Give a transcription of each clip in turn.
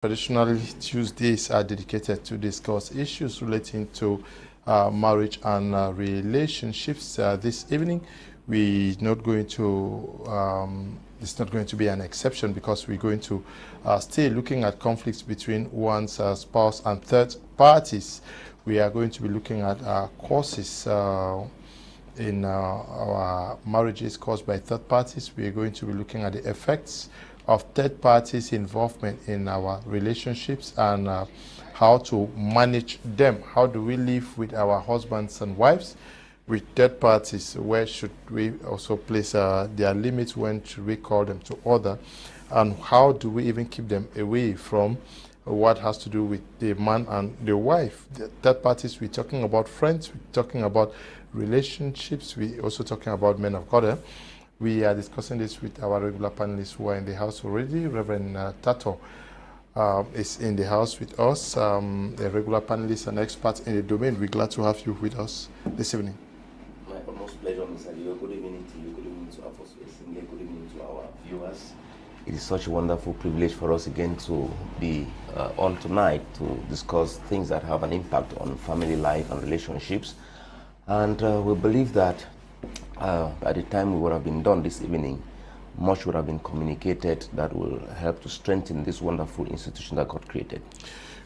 Traditionally, Tuesdays are dedicated to discuss issues relating to marriage and relationships. This evening, we not going to. It's not going to be an exception because we're going to stay looking at conflicts between one's spouse and third parties. We are going to be looking at causes in our marriages caused by third parties. We are going to be looking at the effects of third parties' involvement in our relationships and how to manage them. How do we live with our husbands and wives with third parties? Where should we also place their limits? When should we call them to order? And how do we even keep them away from what has to do with the man and the wife? The third parties, we're talking about friends, we're talking about relationships, we're also talking about men of God. We are discussing this with our regular panelists who are in the house already. Reverend Tatoh is in the house with us, a regular panelist and expert in the domain. We're glad to have you with us this evening. My utmost pleasure, Mr. Leo. Good evening to you. Good evening to Apostle Esingie. Good evening to our viewers. It is such a wonderful privilege for us again to be on tonight to discuss things that have an impact on family life and relationships. And we believe that by the time we would have been done this evening, much would have been communicated that will help to strengthen this wonderful institution that God created.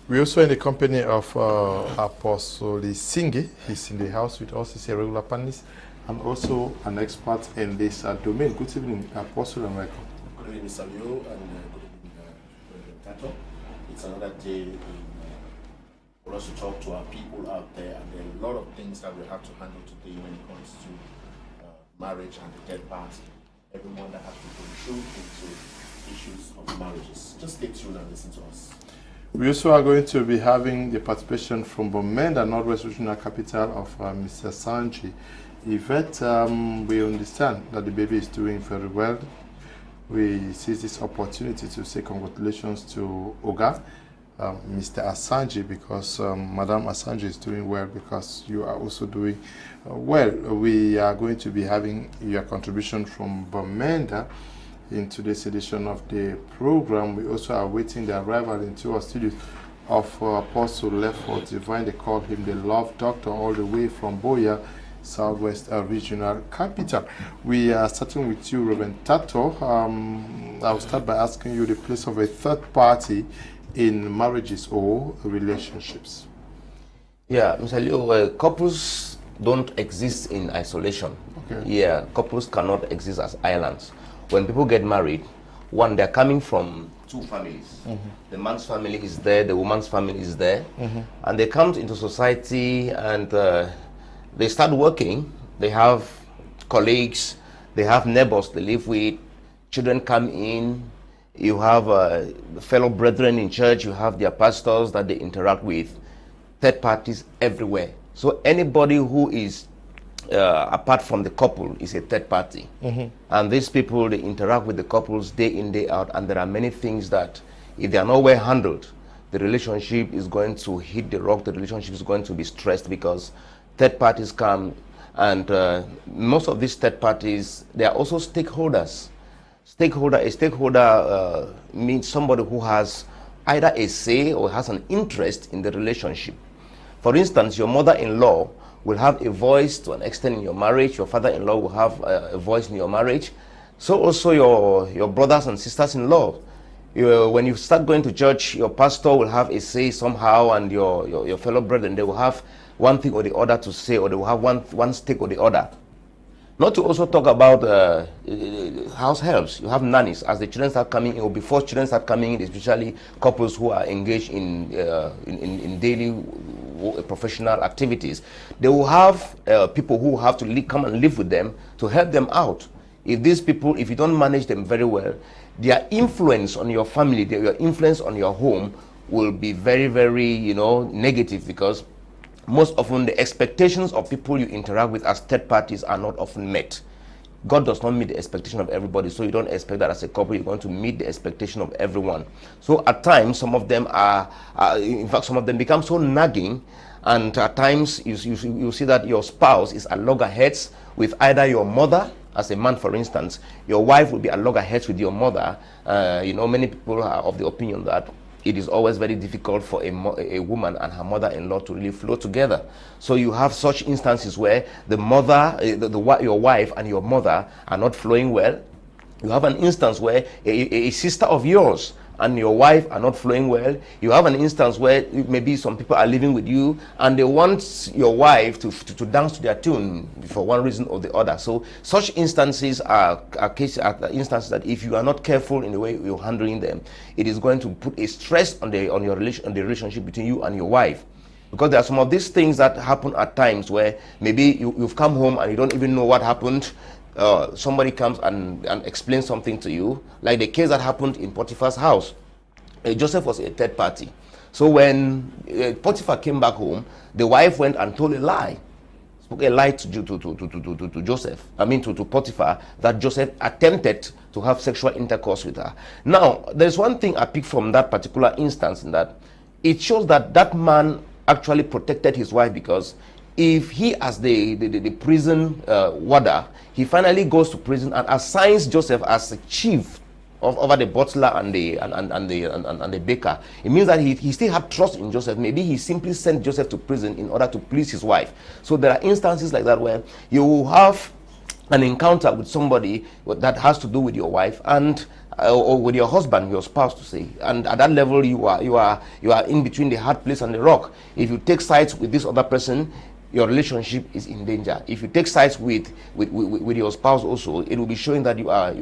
We're also in the company of Apostle Esingie. He's in the house with us. He's a regular panelist and also an expert in this domain. Good evening, Apostle, and welcome. Good evening, Mr. Leo, and good evening, Tatoh. It's another day for us to talk to our people out there, and there are a lot of things that we have to handle today when it comes to marriage and the third party. Everyone that has to contribute into issues of marriages. Just stay tuned and listen to us. We also are going to be having the participation from Bomenda, Northwest Regional Capital of Mr. Asanji. Yvette, we understand that the baby is doing very well. We see this opportunity to say congratulations to Oga, Mr. Asanji, because Madam Asanji is doing well, because you are also doing well. We are going to be having your contribution from Bomenda in today's edition of the program. We also are waiting the arrival into our studios of Apostle Lefor Divine. They call him the Love Doctor, all the way from Boya, Southwest Regional Capital. We are starting with you, Reverend Tatoh. I'll start by asking you the place of a third party in marriages or relationships. Yeah, Mr. Leo, couples don't exist in isolation. Okay. Yeah, couples cannot exist as islands. When people get married, one, they're coming from two families. Mm-hmm. The man's family is there, the woman's family is there, mm-hmm. and they come into society and they start working. They have colleagues, they have neighbors they live with, children come in, you have fellow brethren in church, you have their pastors that they interact with, third parties everywhere. So anybody who is apart from the couple is a third party. Mm-hmm. And these people, they interact with the couples day in, day out, and there are many things that if they are not well handled, the relationship is going to hit the rock, the relationship is going to be stressed because third parties come, and most of these third parties, they are also stakeholders. A stakeholder means somebody who has either a say or has an interest in the relationship. For instance, your mother-in-law will have a voice to an extent in your marriage. Your father-in-law will have a voice in your marriage. So also your brothers and sisters-in-law. When you start going to church, your pastor will have a say somehow, and your fellow brethren, they will have one thing or the other to say, or they will have one stake or the other. Not to also talk about house helps. You have nannies. As the children start coming in, or before children start coming in, especially couples who are engaged in daily professional activities, they will have people who have to come and live with them to help them out. If these people, if you don't manage them very well, their influence on your family, your influence on your home will be very, very, negative, because most often the expectations of people you interact with as third parties are not often met. God does not meet the expectation of everybody, so you don't expect that as a couple you're going to meet the expectation of everyone. So at times, some of them in fact, some of them become so nagging, and at times you see that your spouse is at loggerheads with either your mother. As a man, for instance, your wife will be at loggerheads with your mother. Many people are of the opinion that it is always very difficult for a woman and her mother-in-law to really flow together. So you have such instances where the mother, your wife and your mother are not flowing well. You have an instance where a sister of yours and your wife are not flowing well. You have an instance where maybe some people are living with you and they want your wife to dance to their tune for one reason or the other. So such instances are instances that if you are not careful in the way you're handling them, it is going to put a stress on the relationship between you and your wife. Because there are some of these things that happen at times where maybe you've come home and you don't even know what happened. Somebody comes and explains something to you, like the case that happened in Potiphar's house. Joseph was a third party. So when Potiphar came back home, the wife went and told a lie, spoke a lie to Joseph, to Potiphar, that Joseph attempted to have sexual intercourse with her. Now, there's one thing I picked from that particular instance, in that it shows that that man actually protected his wife, because if he, as the prison warder, he finally goes to prison and assigns Joseph as the chief over the butler and the baker, it means that he still had trust in Joseph. Maybe he simply sent Joseph to prison in order to please his wife. So there are instances like that where you will have an encounter with somebody that has to do with your wife and or with your husband, your spouse, to say, and at that level you are in between the hard place and the rock. If you take sides with this other person, your relationship is in danger. If you take sides with your spouse also, it will be showing that you are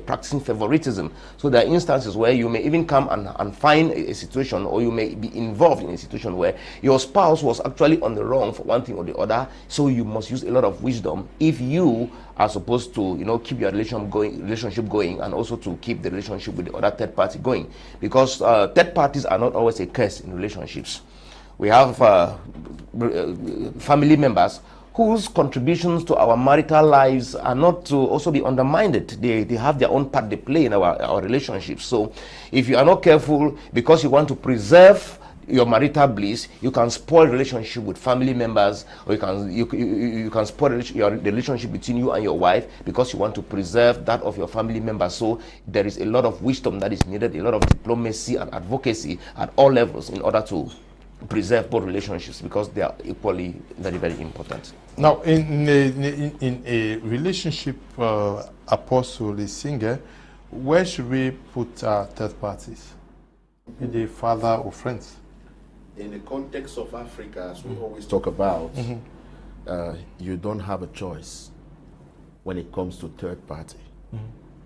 practicing favoritism. So there are instances where you may even come and find a situation, or you may be involved in a situation where your spouse was actually on the wrong for one thing or the other. So you must use a lot of wisdom if you are supposed to keep your relationship going, and also to keep the relationship with the other third party going, because third parties are not always a curse in relationships. We have family members whose contributions to our marital lives are not to also be undermined. They have their own part they play in our relationships. So if you are not careful, because you want to preserve your marital bliss, you can spoil relationship with family members, or you can spoil the relationship between you and your wife, because you want to preserve that of your family members. So there is a lot of wisdom that is needed, a lot of diplomacy and advocacy at all levels in order to preserve both relationships, because they are equally very, very important. Now, in a relationship, Apostle Esingie, where should we put third parties? The father or friends? In the context of Africa, as we always talk about, you don't have a choice when it comes to third party.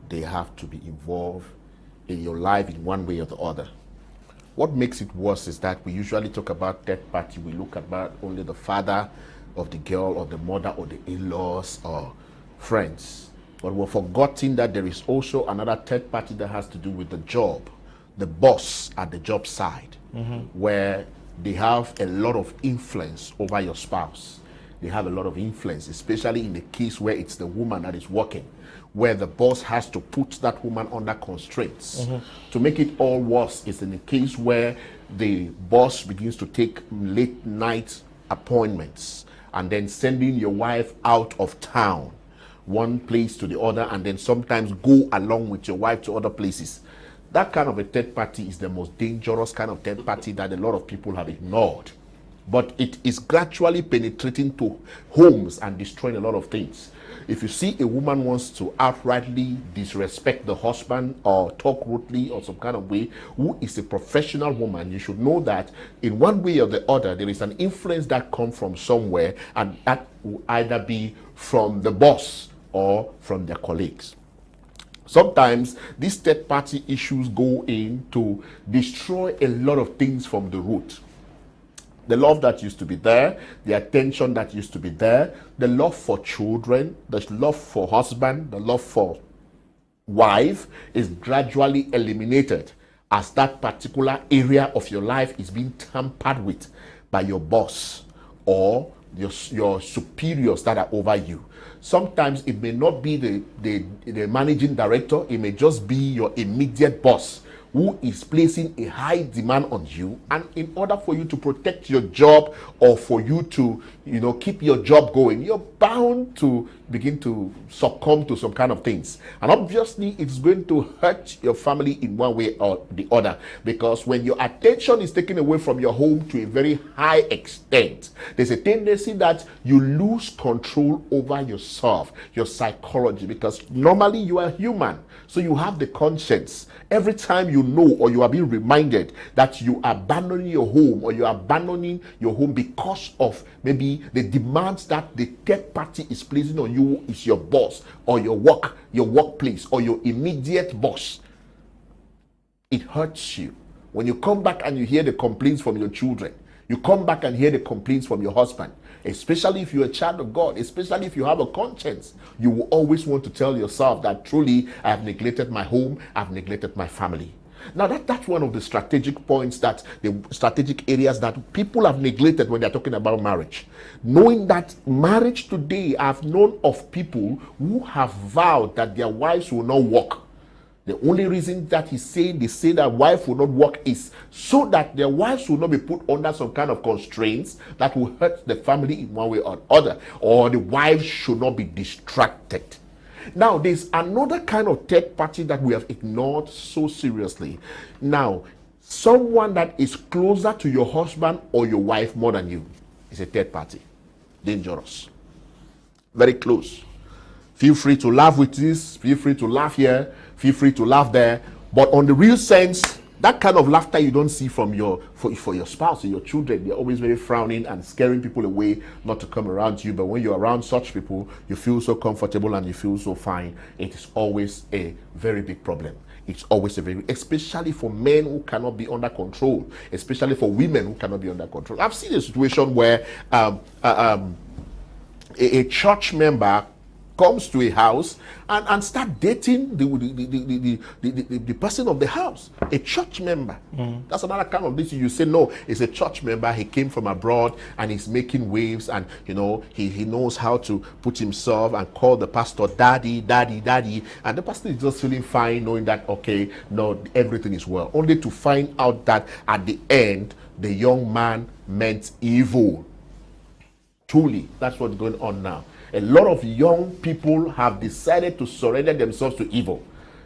They have to be involved in your life in one way or the other. What makes it worse is that we usually talk about third party, we look about only the father of the girl, or the mother, or the in-laws, or friends. But we're forgetting that there is also another third party that has to do with the job, the boss at the job side, where they have a lot of influence over your spouse. They have a lot of influence, especially in the case where it's the woman that is working, where the boss has to put that woman under constraints. To make it all worse is in the case where the boss begins to take late night appointments and then sending your wife out of town, one place to the other, and then sometimes go along with your wife to other places. That kind of a third party is the most dangerous kind of third party that a lot of people have ignored. But it is gradually penetrating to homes and destroying a lot of things. If you see a woman wants to outrightly disrespect the husband or talk rudely or some kind of way, who is a professional woman, you should know that in one way or the other, there is an influence that comes from somewhere, and that will either be from the boss or from their colleagues. Sometimes these third party issues go in to destroy a lot of things from the root. The love that used to be there, the attention that used to be there, the love for children, the love for husband, the love for wife is gradually eliminated as that particular area of your life is being tampered with by your boss or your superiors that are over you. Sometimes it may not be the managing director, it may just be your immediate boss who is placing a high demand on you, and in order for you to protect your job or for you to keep your job going, you're bound to begin to succumb to some kind of things. And obviously, it's going to hurt your family in one way or the other, because when your attention is taken away from your home to a very high extent, there's a tendency that you lose control over yourself, your psychology, because normally you are human, so you have the conscience. Every time you know or you are being reminded that you are abandoning your home, or you are abandoning your home because of maybe the demands that the third party is placing on you, is your boss or your workplace or your immediate boss, it hurts you. When you come back and you hear the complaints from your children, you come back and hear the complaints from your husband, especially if you're a child of God, especially if you have a conscience, you will always want to tell yourself that truly I have neglected my home, I've neglected my family. Now that's one of the strategic points, that the strategic areas that people have neglected when they're talking about marriage. Knowing that marriage today, I've known of people who have vowed that their wives will not work. The only reason that they say that wife will not work is so that their wives will not be put under some kind of constraints that will hurt the family in one way or other, or the wives should not be distracted. Now, there's another kind of third party that we have ignored so seriously. Now, someone that is closer to your husband or your wife more than you is a third party. Dangerous. Very close. Feel free to laugh with this, feel free to laugh here, feel free to laugh there, but on the real sense, that kind of laughter you don't see from for your spouse or your children. They're always very frowning and scaring people away not to come around you. But when you're around such people, you feel so comfortable and you feel so fine. It is always a very big problem. It's always a very, especially for men who cannot be under control, especially for women who cannot be under control. I've seen a situation where a church member comes to a house and start dating the person of the house, a church member. That's another kind of this. You say, no, it's a church member. He came from abroad and he's making waves, and you know he knows how to put himself and call the pastor daddy, daddy, daddy, and the pastor is just feeling fine, knowing that okay, no, everything is well. Only to find out that at the end the young man meant evil. Truly, that's what's going on now. A lot of young people have decided to surrender themselves to evil.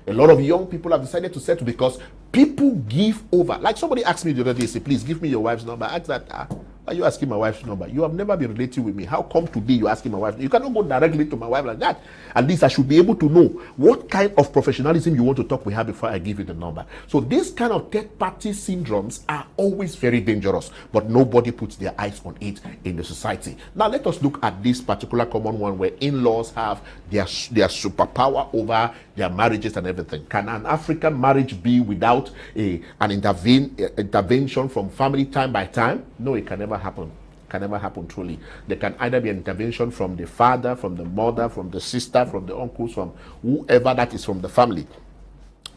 A lot of young people have decided to settle because people give over. Like somebody asked me the other day, say, please give me your wife's number. I asked that, why are you asking my wife's number? You have never been relating with me. How come today you're asking my wife? You cannot go directly to my wife like that. At least I should be able to know what kind of professionalism you want to talk with her before I give you the number. So this kind of third-party syndromes are always very dangerous, but nobody puts their eyes on it in the society. Now let us look at this particular common one where in-laws have their superpower over their marriages and everything. Can an African marriage be without an intervention from family time by time? No, it can never happen. Can never happen truly. There can either be an intervention from the father, from the mother, from the sister, from the uncles, from whoever that is from the family,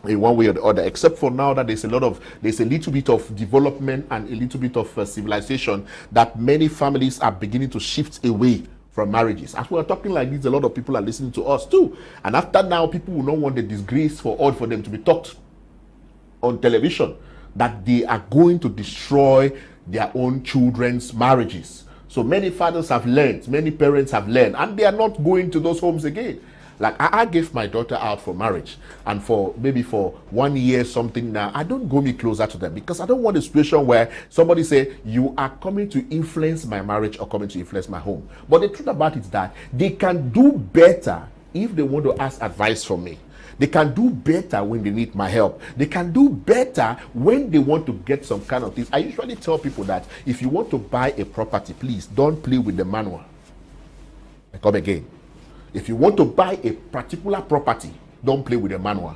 in one way or the other, except for now that there's a little bit of development and a little bit of civilization, that many families are beginning to shift away from marriages. As we're talking like this, a lot of people are listening to us too. And after now, people will not want the disgrace for them to be talked on television, that they are going to destroy their own children's marriages. So many fathers have learned, many parents have learned, and they are not going to those homes again. Like I gave my daughter out for marriage, and for 1 year something now, I don't go me closer to them, because I don't want a situation where somebody say you are coming to influence my marriage or coming to influence my home. But the truth about it is that they can do better if they want to ask advice from me. They can do better when they need my help. They can do better when they want to get some kind of things. I usually tell people that if you want to buy a property, please don't play with the manual. I come again. If you want to buy a particular property, don't play with the manual.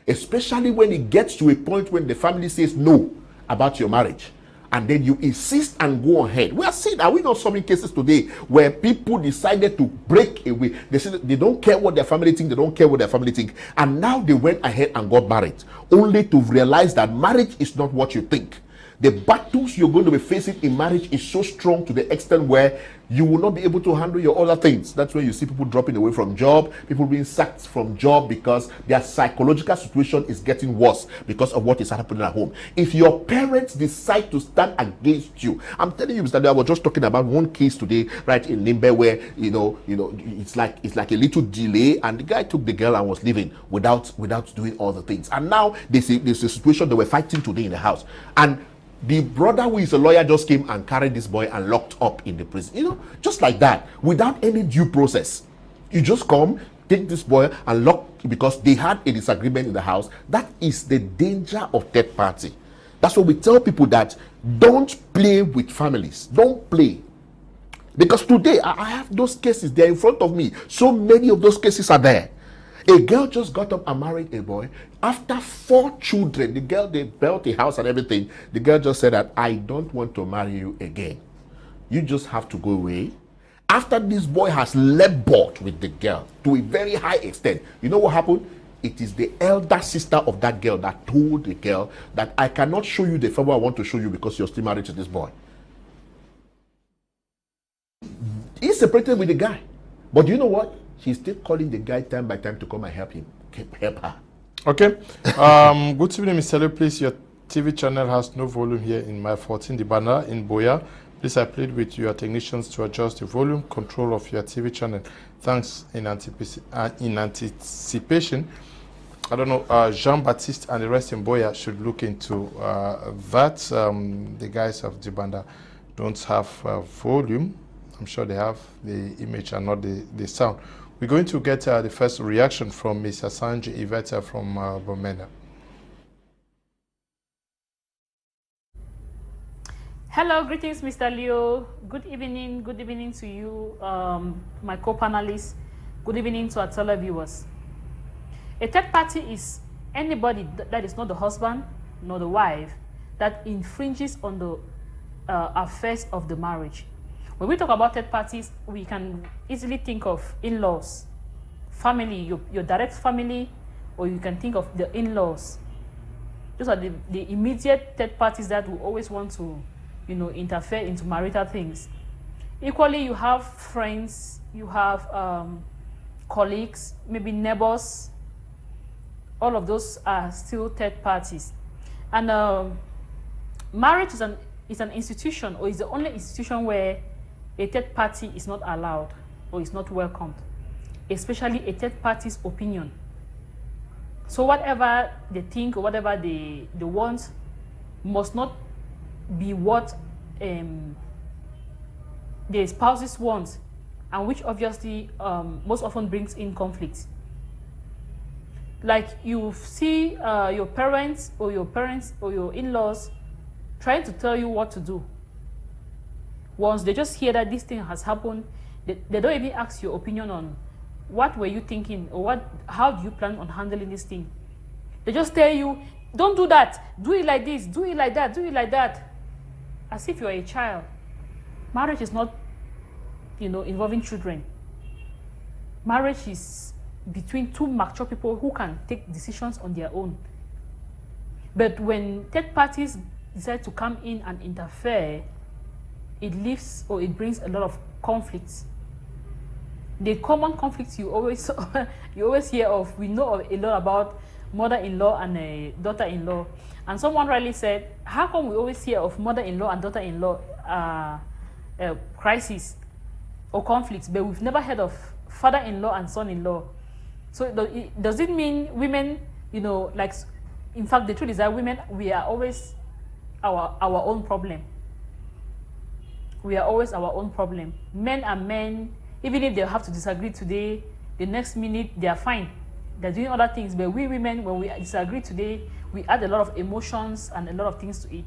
Especially when it gets to a point when the family says no about your marriage, and then you insist and go ahead. We are seeing, are we not some cases today where people decided to break away? They said they don't care what their family think, they don't care what their family think, and now they went ahead and got married, only to realize that marriage is not what you think. the battles you're going to be facing in marriage is so strong to the extent where you will not be able to handle your other things. That's where you see people dropping away from job, people being sacked from job because their psychological situation is getting worse because of what is happening at home. If your parents decide to stand against you, I'm telling you, Mr. Day, I was just talking about one case today, right in Limbe, where it's like a little delay, and the guy took the girl and was leaving without doing all the things. And now there's a situation they were fighting today in the house, and the brother who is a lawyer just came and carried this boy and locked up in the prison. Just like that, without any due process. You just come, take this boy and lock, because they had a disagreement in the house. That is the danger of third party. That's what we tell people, that don't play with families. Don't play. Because today, I have those cases there in front of me. So many of those cases are there. A girl just got up and married a boy. After 4 children, the girl, they built a house and everything. The girl just said that, I don't want to marry you again. You just have to go away. After this boy has labored with the girl to a very high extent, you know what happened? It is the elder sister of that girl that told the girl that, I cannot show you the favor I want to show you because you're still married to this boy. He's separated with the guy. But you know what? She's still calling the guy time by time to come and help her. Okay. Good evening, Mr. Lee. Please, your TV channel has no volume here in my 14, the banner in Boya. Please, I plead with your technicians to adjust the volume control of your TV channel. Thanks in anticipation. I don't know, Jean-Baptiste and the rest in Boya should look into that. The guys of the banner don't have volume. I'm sure they have the image and not the sound. We're going to get the first reaction from Ms. Asanji Yvette from Bomena. Hello, greetings, Mr. Leo. Good evening to you, my co-panelists. Good evening to our televiewers. A third party is anybody that is not the husband nor the wife that infringes on the affairs of the marriage. When we talk about third parties, we can easily think of in-laws, family, your direct family, or you can think of the in-laws. Those are the immediate third parties that will always want to, interfere into marital things. Equally, you have friends, you have colleagues, maybe neighbors. All of those are still third parties. And marriage is an institution, or is the only institution where a third party is not allowed or is not welcomed, especially a third party's opinion. So whatever they think or whatever they want must not be what the spouses want, and which obviously most often brings in conflict. Like you see your parents or your in-laws trying to tell you what to do. Once they just hear that this thing has happened, they don't even ask your opinion on what were you thinking, or how do you plan on handling this thing. They just tell you, don't do that, do it like this, do it like that, do it like that. As if you're a child. Marriage is not, involving children. Marriage is between two mature people who can take decisions on their own. But when third parties decide to come in and interfere, it leaves, or it brings a lot of conflicts. The common conflicts you always hear of, we know a lot about mother-in-law and a daughter-in-law. And someone rightly said, how come we always hear of mother-in-law and daughter-in-law crisis or conflicts, but we've never heard of father-in-law and son-in-law? So does it mean women, in fact, the truth is that women, we are always our own problem. We are always our own problem. Men are men, even if they have to disagree today, the next minute they are fine. They're doing other things. But we women, when we disagree today, we add a lot of emotions and a lot of things to it.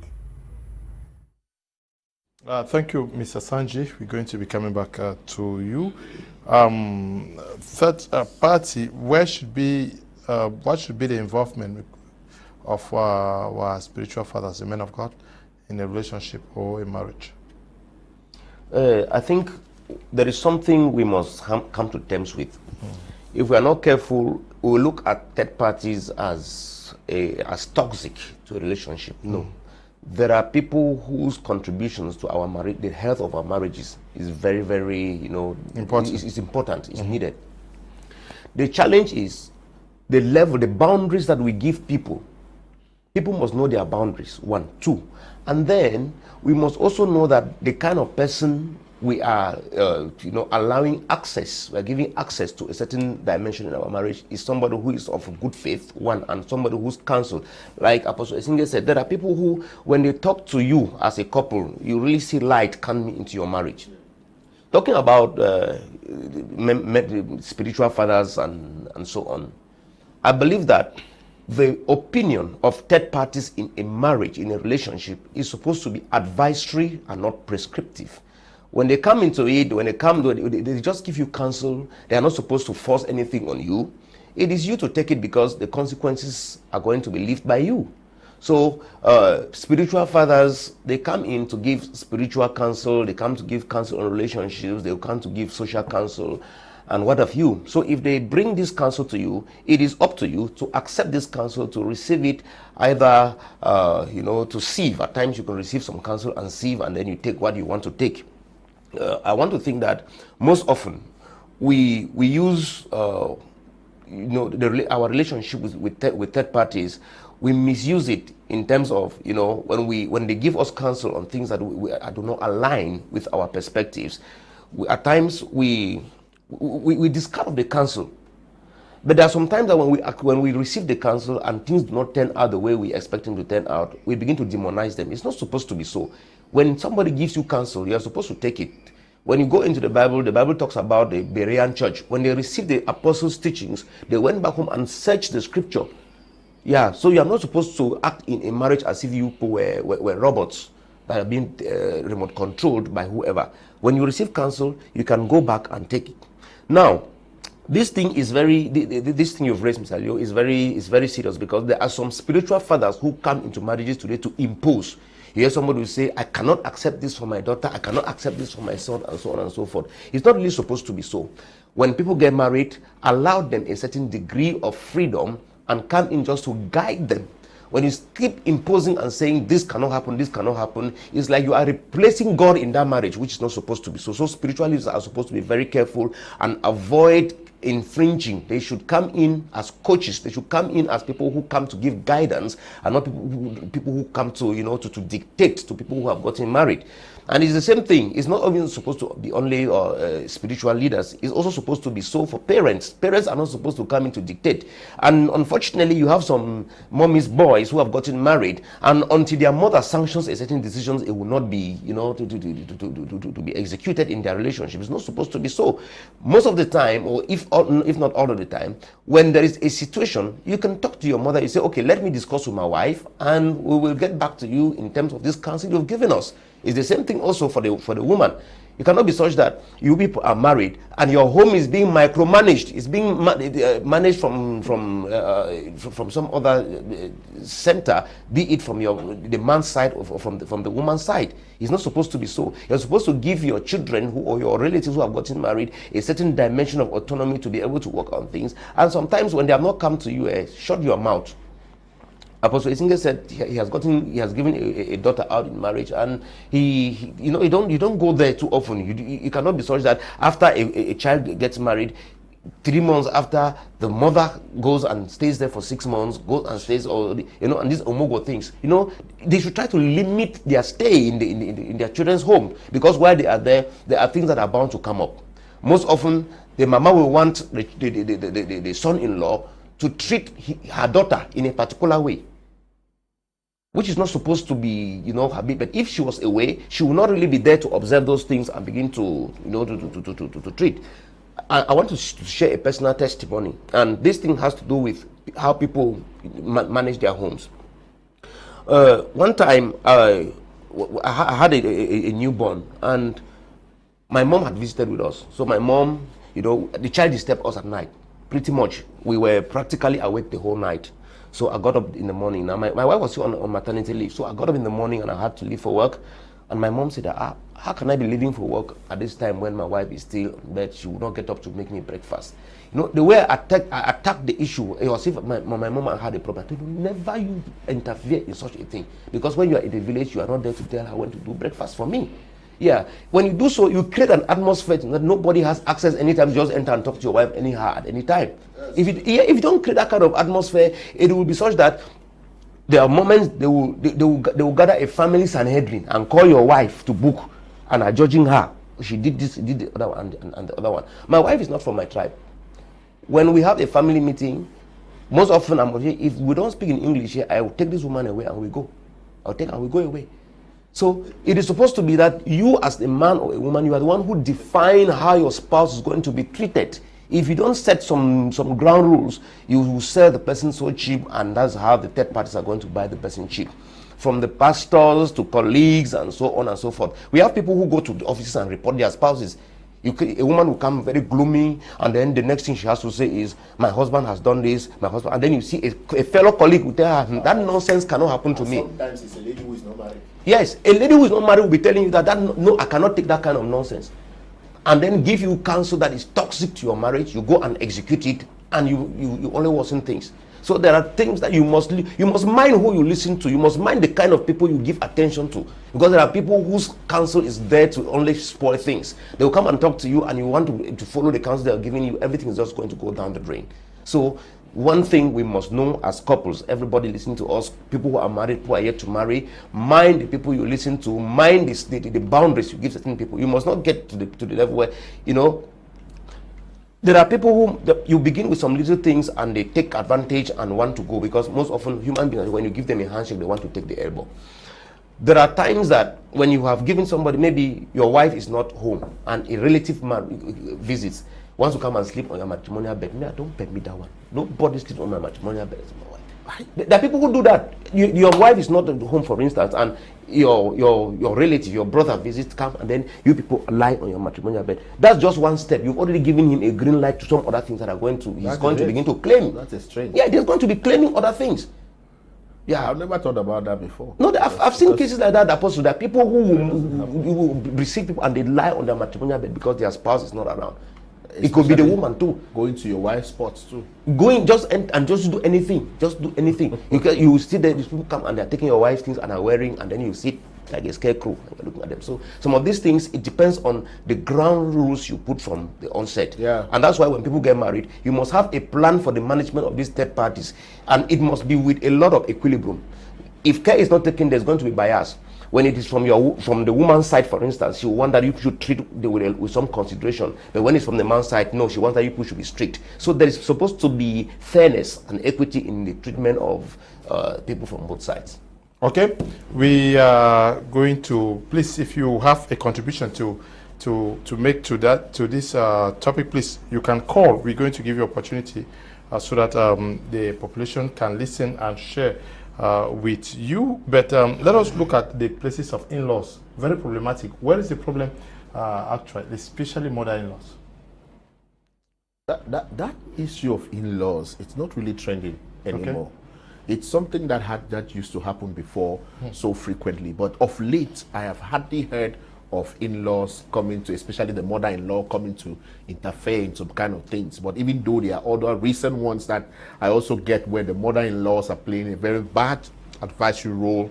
Thank you, Mr. Asanji. We're going to be coming back to you. Third party, what should be the involvement of our spiritual fathers, the men of God, in a relationship or a marriage? I think there is something we must come to terms with. If we are not careful, we will look at third parties as toxic to a relationship. No, there are people whose contributions to our marriage, the health of our marriages, is very, very, important. It's important, it's needed. The challenge is the level, the boundaries that we give people. People must know their boundaries, 1, 2. And then we must also know that the kind of person we are, allowing access, we are giving access to a certain dimension in our marriage is somebody who is of good faith, 1, and somebody who's counseled. Like Apostle Esingie said, there are people who, when they talk to you as a couple, you really see light coming into your marriage. Talking about spiritual fathers and so on, I believe that the opinion of third parties in a marriage, in a relationship, is supposed to be advisory and not prescriptive. When they come into it, when they come to it, they just give you counsel. They are not supposed to force anything on you. It is you to take it because the consequences are going to be lived by you. So spiritual fathers, they come in to give spiritual counsel. They come to give counsel on relationships. They come to give social counsel and what have you. So if they bring this counsel to you, it is up to you to accept this counsel, to receive it, either to sieve. At times you can receive some counsel and sieve, and then you take what you want to take. I want to think that most often we use our relationship with third parties. We misuse it in terms of when they give us counsel on things that do not align with our perspectives. At times we discard the counsel. But there are some times that when we receive the counsel and things do not turn out the way we expect them to turn out, we begin to demonize them. It's not supposed to be so. When somebody gives you counsel, you are supposed to take it. When you go into the Bible talks about the Berean church. When they received the apostles' teachings, they went back home and searched the scripture. Yeah, so you are not supposed to act in a marriage as if you were robots that are being remote controlled by whoever. When you receive counsel, you can go back and take it. Now, this thing is this thing you've raised, Mr. Leo, is very serious, because there are some spiritual fathers who come into marriages today to impose. You hear somebody who say, I cannot accept this for my daughter, I cannot accept this for my son, and so on and so forth. It's not really supposed to be so. When people get married, allow them a certain degree of freedom and come in just to guide them. When you keep imposing and saying this cannot happen, it's like you are replacing God in that marriage, which is not supposed to be so. So spiritual leaders are supposed to be very careful and avoid infringing. They should come in as coaches. They should come in as people who come to give guidance, and not people who come to to dictate to people who have gotten married. And it's the same thing. It's not even supposed to be only spiritual leaders. It's also supposed to be so for parents. Parents are not supposed to come in to dictate. And unfortunately, you have some mommy's boys who have gotten married, and until their mother sanctions a certain decisions, it will not be, to be executed in their relationship. It's not supposed to be so. Most of the time, or if not all of the time, when there is a situation, you can talk to your mother. You say, okay, let me discuss with my wife, and we will get back to you in terms of this counsel you've given us. It's the same thing also for the woman. You cannot be such that you people are married and your home is being micromanaged. It's being managed from some other center, be it from the man's side or from the woman's side. It's not supposed to be so. You're supposed to give your children or your relatives who have gotten married a certain dimension of autonomy to be able to work on things. And sometimes when they have not come to you, shut your mouth. Apostle Esingie said he has given a daughter out in marriage, and you don't go there too often. You cannot be such that after a child gets married, 3 months after, the mother goes and stays there for 6 months, goes and stays, and these omogo things. They should try to limit their stay in their children's home, because while they are there are things that are bound to come up. Most often, the mama will want the son-in-law to treat her daughter in a particular way, which is not supposed to be, her. But if she was away, she will not really be there to observe those things and begin to, to treat. I want to share a personal testimony, and this thing has to do with how people manage their homes. One time, I had a newborn, and my mom had visited with us. So my mom, the child disturbed us at night. Pretty much, we were practically awake the whole night. So I got up in the morning. Now my wife was still on maternity leave, so I got up in the morning and I had to leave for work. And my mom said, how can I be leaving for work at this time when my wife is still in bed? She will not get up to make me breakfast. You know, the way I attacked the issue, it was if my mom had a problem. I told you, never you interfere in such a thing. Because when you are in the village, you are not there to tell her when to do breakfast for me. Yeah, when you do so, you create an atmosphere that nobody has access anytime. Just enter and talk to your wife anyhow at any time. Yes. If you don't create that kind of atmosphere, it will be such that there are moments they will gather a family Sanhedrin and call your wife to book and are judging her. She did this, she did the other one, and the other one. My wife is not from my tribe. When we have a family meeting, most often if we don't speak in English here, I will take this woman away and we go. I'll take her and we go away. So it is supposed to be that you as a man or a woman, you are the one who define how your spouse is going to be treated. If you don't set some ground rules, you will sell the person so cheap, and that's how the third parties are going to buy the person cheap. From the pastors to colleagues and so on and so forth. We have people who go to the offices and report their spouses. A woman will come very gloomy, and then the next thing she has to say is, my husband has done this, my husband, and then you see a fellow colleague will tell her, that nonsense cannot happen to me. Sometimes it's a lady who is not married. Yes, a lady who is not married will be telling you that no, I cannot take that kind of nonsense. And then give you counsel that is toxic to your marriage. You go and execute it, and you only worsen things. So there are things that you must mind who you listen to. You must mind the kind of people you give attention to, because there are people whose counsel is there to only spoil things. They will come and talk to you, and you want to follow the counsel they are giving you. Everything is just going to go down the drain. So one thing we must know as couples, everybody listening to us, people who are married, who are yet to marry, mind the people you listen to, mind the boundaries you give certain people. You must not get to the level where, you know, there are people who you begin with some little things and they take advantage and want to go, because most often human beings, when you give them a handshake, they want to take the elbow. There are times that when you have given somebody, maybe your wife is not home and a relative man visits, wants to come and sleep on your matrimonial bed. Me, I don't permit that one. Nobody sleeps on my matrimonial bed. There are people who do that. Your wife is not at home, for instance, and your relative, your brother visits, come, and then you people lie on your matrimonial bed. That's just one step. You've already given him a green light to some other things that are going to, he's going to begin to claim. That's a strange. Yeah, he's going to be claiming other things. Yeah, I've never thought about that before. No, I've seen cases like that. There are people who will receive people and they lie on their matrimonial bed because their spouse is not around. It could be the woman too. Going to your wife's spots too. Going just do anything. Just do anything. You see that these people come and they're taking your wife's things and are wearing, and then you sit like a scarecrow and you're looking at them. So some of these things, it depends on the ground rules you put from the onset. Yeah. And that's why when people get married, you must have a plan for the management of these third parties, and it must be with a lot of equilibrium. If care is not taken, there's going to be bias. When it is from the woman's side, for instance, she wants that you should treat with some consideration. But when it's from the man's side, no, she wants that you people should be strict. So there is supposed to be fairness and equity in the treatment of people from both sides. Okay, we are going to, please, if you have a contribution to make to this topic, please, you can call. We're going to give you opportunity so that the population can listen and share with you. But let us look at the places of in-laws. Very problematic. Where is the problem actually, especially mother-in-laws? That issue of in-laws, it's not really trending anymore. Okay. It's something that used to happen before so frequently, but of late I have hardly heard of in-laws coming to, especially the mother-in-law coming to interfere in some kind of things. But even though there are other recent ones that I also get where the mother-in-laws are playing a very bad advisory role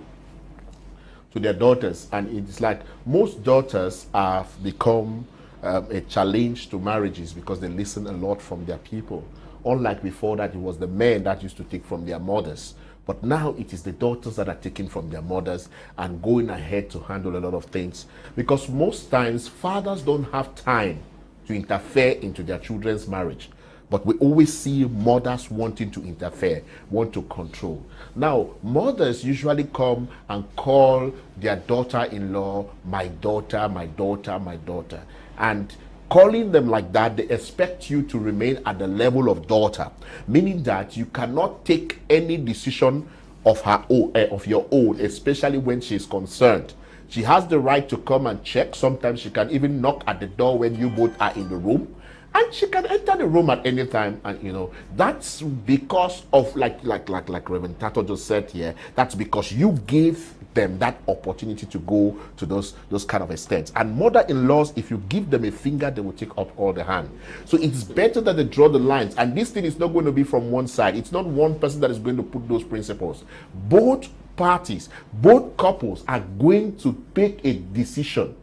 to their daughters, and it's like most daughters have become a challenge to marriages because they listen a lot from their people. Unlike before that, it was the men that used to take from their mothers. But now it is the daughters that are taking from their mothers and going ahead to handle a lot of things. Because most times, fathers don't have time to interfere into their children's marriage. But we always see mothers wanting to interfere, want to control. Now, mothers usually come and call their daughter-in-law, my daughter, my daughter, my daughter. And calling them like that, they expect you to remain at the level of daughter, meaning that you cannot take any decision of her own, of your own, especially when she is concerned. She has the right to come and check. Sometimes she can even knock at the door when you both are in the room, and she can enter the room at any time. And you know, that's because of like Reverend Tatoh just said here, that's because you gave them that opportunity to go to those kind of extents. And mother-in-laws, if you give them a finger, they will take up all the hand. So it's better that they draw the lines. And this thing is not going to be from one side. It's not one person that is going to put those principles. Both parties, both couples are going to make a decision.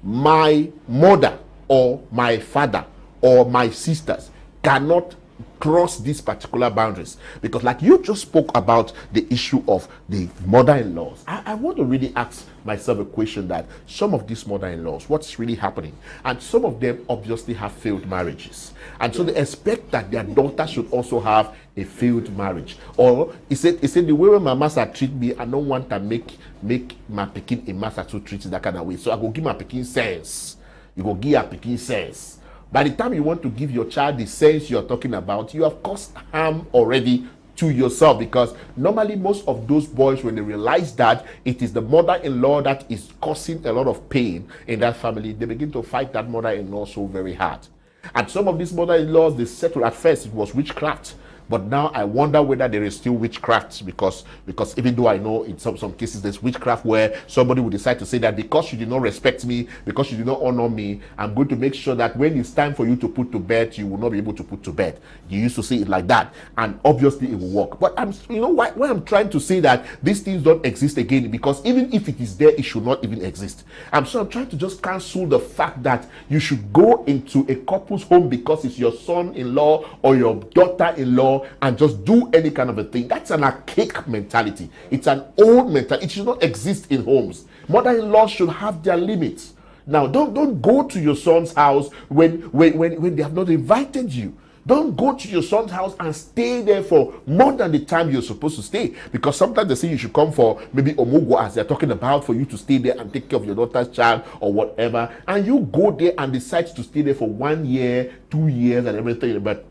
My mother or my father or my sisters cannot cross these particular boundaries, because like you just spoke about the issue of the mother-in-laws, I want to really ask myself a question that some of these mother-in-laws, what's really happening? And some of them obviously have failed marriages, and so they expect that their daughter should also have a failed marriage. Or he said the way my master treat me, I don't want to make my pikin a master to treat it that kind of way, so I go give my pikin sense. You go give a pikin sense. By the time you want to give your child the sense you're talking about, you have caused harm already to yourself, because normally most of those boys, when they realize that it is the mother-in-law that is causing a lot of pain in that family, they begin to fight that mother-in-law so very hard. And some of these mother-in-laws, they settle at first it was witchcraft. But now I wonder whether there is still witchcraft, because even though I know in some cases there's witchcraft where somebody would decide to say that because you did not respect me, because you did not honor me, I'm going to make sure that when it's time for you to put to bed, you will not be able to put to bed. You used to say it like that, and obviously it will work. But why I'm trying to say that these things don't exist again, because even if it is there, it should not even exist. So I'm trying to just cancel the fact that you should go into a couple's home because it's your son-in-law or your daughter-in-law and just do any kind of a thing. That's an archaic mentality. It's an old mentality. It should not exist in homes. Mother-in-laws should have their limits. Now, don't go to your son's house when they have not invited you. Don't go to your son's house and stay there for more than the time you're supposed to stay, because sometimes they say you should come for maybe omugo, as they're talking about, for you to stay there and take care of your daughter's child or whatever, and you go there and decide to stay there for 1 year, 2 years and everything. But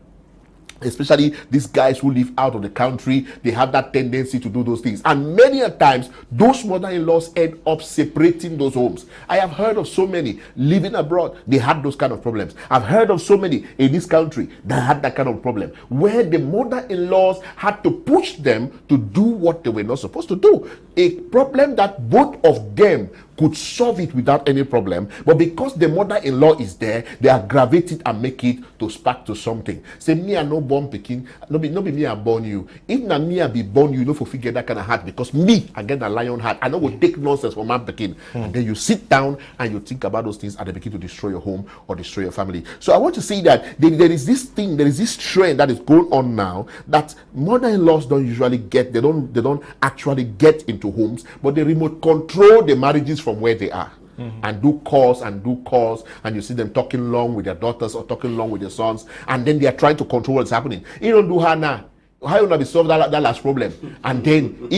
especially these guys who live out of the country, they have that tendency to do those things, and many a times those mother-in-laws end up separating those homes. I have heard of so many living abroad, they had those kind of problems. I've heard of so many in this country that had that kind of problem, where the mother-in-laws had to push them to do what they were not supposed to do. A problem that both of them could solve it without any problem, but because the mother-in-law is there, they aggravate it and make it to spark to something. Say, me I no born pikin, no be me I born you. If na me I be born you, no for get that kind of heart, because me I get a lion heart. I know will take nonsense from my pikin. And then you sit down and you think about those things, and they begin to destroy your home or destroy your family. So I want to say that there is this thing, there is this trend that is going on now, that mother-in-laws don't usually get. They don't actually get into homes, but they remote control the marriages from where they are. And do calls, and you see them talking long with their daughters or talking long with their sons, and then they are trying to control what's happening. You don't do her now. How you gonna solve that last problem? And then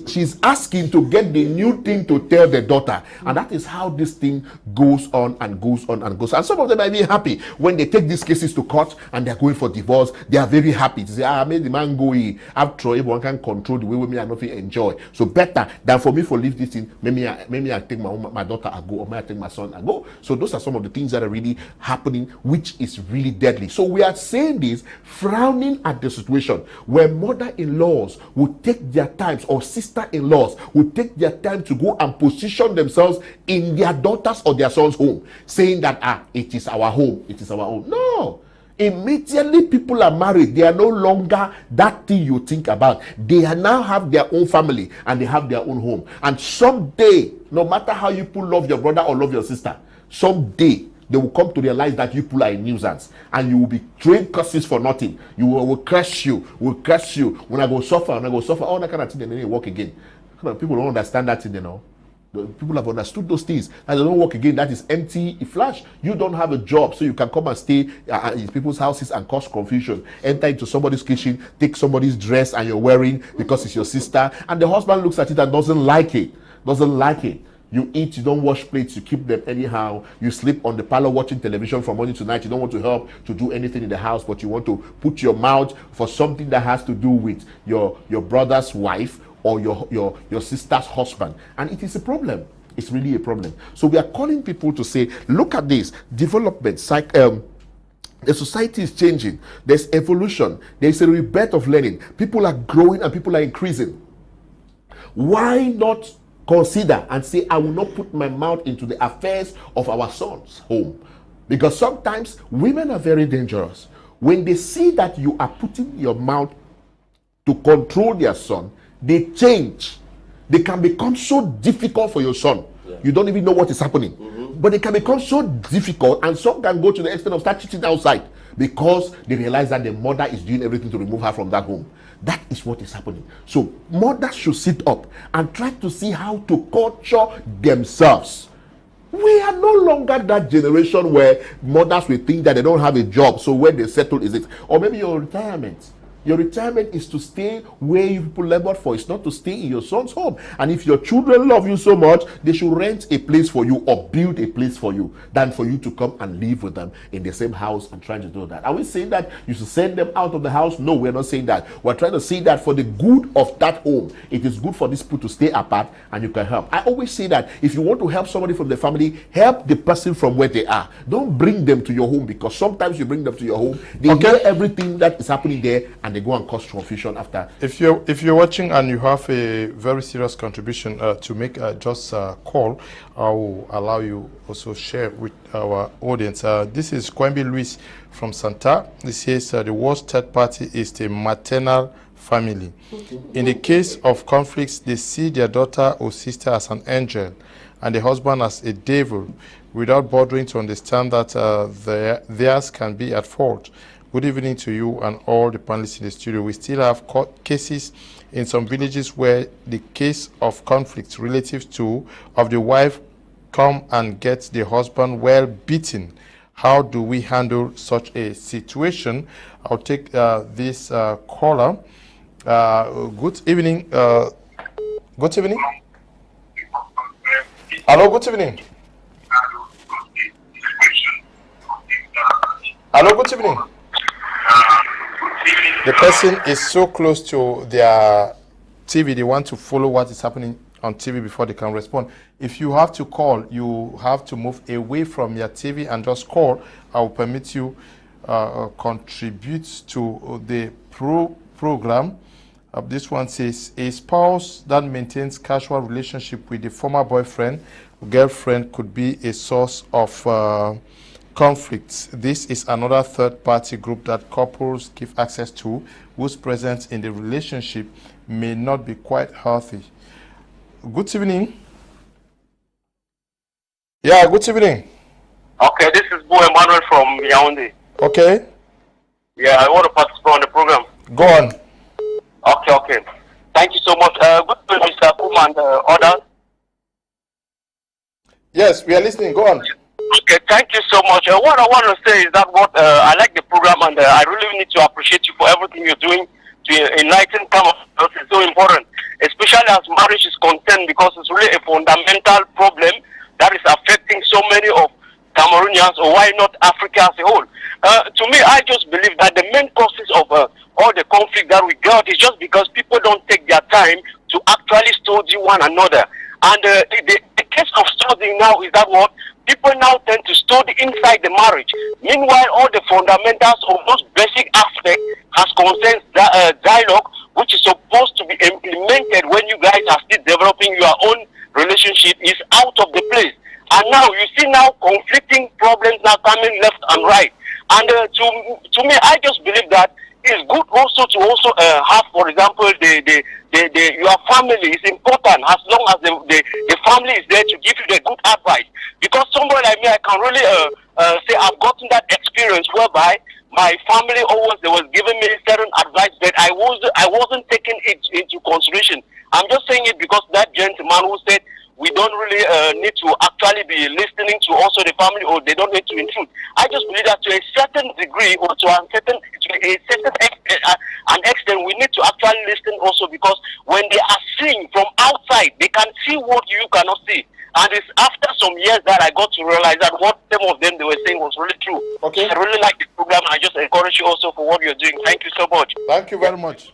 she's asking to get the new thing to tell the daughter, and that is how this thing goes on and goes on and goes. And some of them are very happy when they take these cases to court and they're going for divorce. They are very happy to say, I made the man go in. After all, everyone can control the way with me and nothing enjoy. So better than for me for leave this thing. Maybe I take my daughter I go, or maybe I take my son I go. So those are some of the things that are really happening, which is really deadly. So we are saying this, frowning at the situation where mother-in-laws would take their times, or sister-in-laws would take their time to go and position themselves in their daughter's or their son's home, saying that it is our home, it is our own. No. Immediately people are married, they are no longer that thing you think about. They now have their own family and they have their own home. And someday, no matter how you people love your brother or love your sister, someday they will come to realize that you people are a nuisance, and you will be trained curses for nothing. You will curse you, When I go suffer, all that kind of thing, and then they work again. People don't understand that thing, you know. People have understood those things, and they don't work again. That is empty flash. You don't have a job, so you can come and stay in people's houses and cause confusion. Enter into somebody's kitchen, take somebody's dress, and you're wearing because it's your sister, and the husband looks at it and doesn't like it. You eat, you don't wash plates, you keep them anyhow. You sleep on the parlor watching television from morning to night. You don't want to help to do anything in the house, but you want to put your mouth for something that has to do with your brother's wife or your sister's husband. And it is a problem. It's really a problem. So we are calling people to say, look at this development. The society is changing. There's evolution. There's a rebirth of learning. People are growing and people are increasing. Why not consider and say, I will not put my mouth into the affairs of our son's home. Because sometimes women are very dangerous. When they see that you are putting your mouth to control their son, they change. They can become so difficult for your son. You don't even know what is happening. But it can become so difficult, and some can go to the extent of start cheating outside because they realize that the mother is doing everything to remove her from that home. That is what is happening. So mothers should sit up and try to see how to culture themselves. We are no longer that generation where mothers will think that they don't have a job, so when they settle is it. Or maybe your retirement. Your retirement is to stay where you people labored for. It's not to stay in your son's home. And if your children love you so much, they should rent a place for you or build a place for you than for you to come and live with them in the same house and trying to do that. Are we saying that you should send them out of the house? No, we're not saying that. We're trying to say that for the good of that home, it is good for these people to stay apart and you can help. I always say that if you want to help somebody from the family, help the person from where they are. Don't bring them to your home, because sometimes you bring them to your home, they hear everything that is happening there and they go and cause confusion after. If you're watching and you have a very serious contribution to make, just call. I will allow you also share with our audience. This is Kwembi Luis from Santa. This says the worst third party is the maternal family. In the case of conflicts, they see their daughter or sister as an angel and the husband as a devil, without bothering to understand that theirs can be at fault. Good evening to you and all the panelists in the studio. We still have court cases in some villages where the case of conflict relatives to of the wife come and get the husband well beaten. How do we handle such a situation? I'll take this caller. Good evening. Good evening. Hello, good evening. Hello, good evening. The person is so close to their TV, they want to follow what is happening on TV before they can respond. If you have to call, you have to move away from your TV and just call. I will permit you contribute to the program. This one says, a spouse that maintains casual relationship with the former boyfriend or girlfriend could be a source of conflicts. This is another third-party group that couples give access to, whose presence in the relationship may not be quite healthy. Good evening. Yeah, good evening. Okay, this is Bo Emmanuel from Yaoundé. Okay. Yeah, I want to participate on the program. Go on. Okay. Thank you so much. Good evening, Mr. Kum and others. Yes, we are listening. Go on. Okay, thank you so much. What I want to say is that I like the program, and I really need to appreciate you for everything you're doing to enlighten Cameroonians. It's so important, especially as marriage is concerned, because it's really a fundamental problem that is affecting so many of Cameroonians, or why not Africa as a whole. To me, I just believe that the main causes of all the conflict that we got is just because people don't take their time to actually study one another. And the case of studying now is that people now tend to study inside the marriage. Meanwhile, all the fundamentals of those basic aspects has concerns dialogue, which is supposed to be implemented when you guys are still developing your own relationship, is out of the place. And now you see now conflicting problems now coming left and right. And to me, I just believe that it's good also to have, for example, your family is important, as long as the family is there to give you the good advice. Because somebody like me, I can really say I've gotten that experience whereby my family always was giving me certain advice, but I wasn't taking it into consideration. I'm just saying it because that gentleman who said we don't really need to actually be listening to also the family, or they don't need to intrude. I just believe that to a certain degree, or to an extent, we need to actually listen also, because when they are seeing from outside, they can see what you cannot see. And it's after some years that I got to realize that what some of them they were saying was really true. Okay. I really like the program. I just encourage you also for what you're doing. Thank you so much. Thank you very much.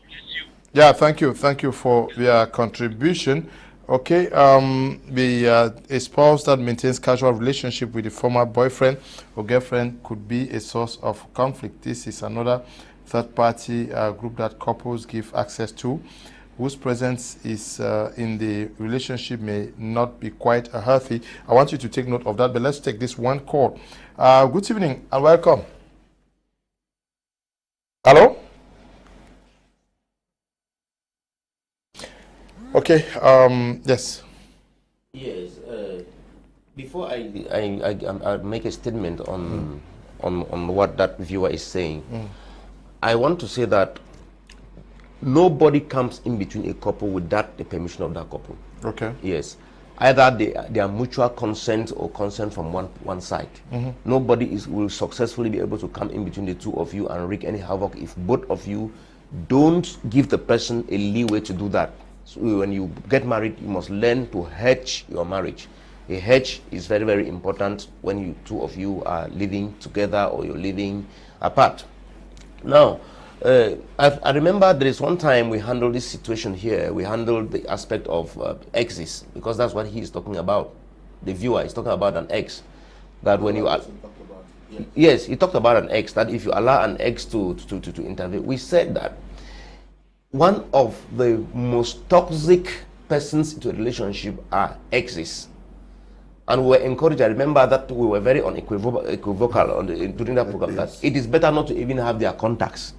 Yeah, thank you. Thank you for your contribution. Okay, a spouse that maintains casual relationship with the former boyfriend or girlfriend could be a source of conflict. This is another third-party group that couples give access to, whose presence is in the relationship may not be quite healthy. I want you to take note of that, but let's take this one call. Good evening and welcome. Hello? Okay, yes. Yes, before I make a statement on what that viewer is saying, I want to say that nobody comes in between a couple without the permission of that couple. Okay. Yes. Either they are mutual consent or consent from one side. Nobody will successfully be able to come in between the two of you and wreak any havoc if both of you don't give the person a leeway to do that. So when you get married, you must learn to hedge your marriage. A hedge is very, very important when you two of you are living together or you're living apart. Now, I remember there is one time we handled this situation here. We handled the aspect of exes, because that's what he is talking about. The viewer is talking about an ex. That when you are, yes, he talked about an ex. That if you allow an ex to intervene, we said that one of the most toxic persons into a relationship are exes. And we were encouraged. I remember that we were very unequivocal during that program, that it is better not to even have their contacts,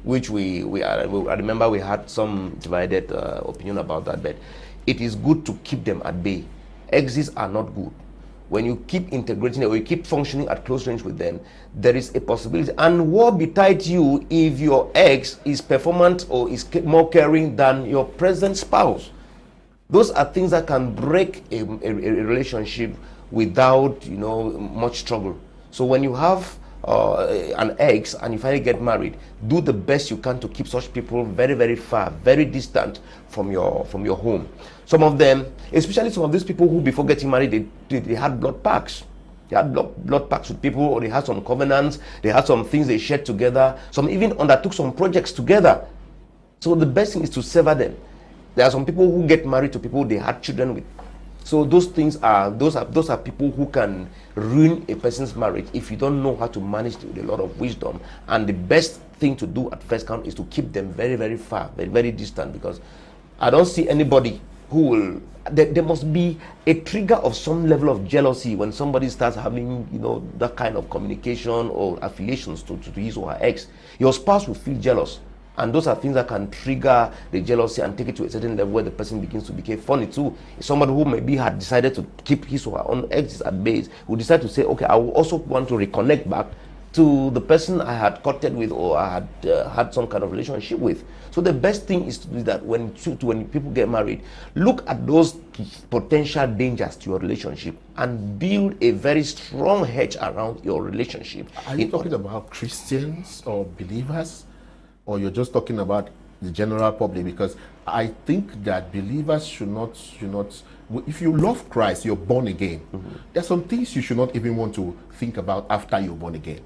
which I remember we had some divided opinion about that, but it is good to keep them at bay. Exes are not good. When you keep integrating or you keep functioning at close range with them, there is a possibility. And woe betide you if your ex is performant or is more caring than your present spouse. Those are things that can break a relationship without, much struggle. So when you have an ex and you finally get married, do the best you can to keep such people very, very far, very distant from your home. Some of them, especially some of these people who before getting married, they had blood pacts. They had blood pacts with people, or they had some covenants, they had some things they shared together. Some even undertook some projects together. So the best thing is to sever them. There are some people who get married to people they had children with. So those are people who can ruin a person's marriage if you don't know how to manage it with a lot of wisdom. And the best thing to do at first count is to keep them very, very far, very, very distant, because I don't see anybody who will. There must be a trigger of some level of jealousy when somebody starts having, that kind of communication or affiliations to his or her ex. Your spouse will feel jealous. And those are things that can trigger the jealousy and take it to a certain level where the person begins to become funny too. Somebody who maybe had decided to keep his or her own exes at bay will decide to say, okay, I will also want to reconnect back to the person I had courted with or I had had some kind of relationship with. So the best thing is to do that when people get married. Look at those potential dangers to your relationship and build a very strong hedge around your relationship. Are you talking about Christians or believers? Or you're just talking about the general public? Because I think that believers should not, if you love Christ, you're born again. There's some things you should not even want to think about after you're born again.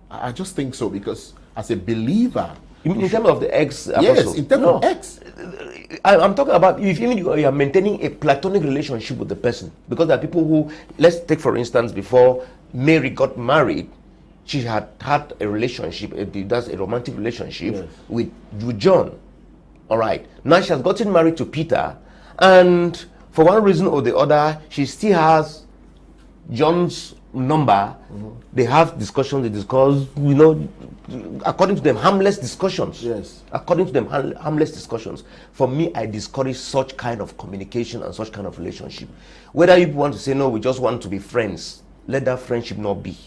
I just think so, because as a believer, in terms of the ex, yes, in terms of ex, I'm talking about if even you are maintaining a platonic relationship with the person, because there are people who, let's take for instance, before Mary got married, she had had a relationship, that's a romantic relationship with John. All right. Now she has gotten married to Peter, and for one reason or the other, she still has John's number. They have discussions, they discuss, according to them, harmless discussions. Yes. According to them, harmless discussions. For me, I discourage such kind of communication and such kind of relationship. Whether you want to say, no, we just want to be friends, let that friendship not be.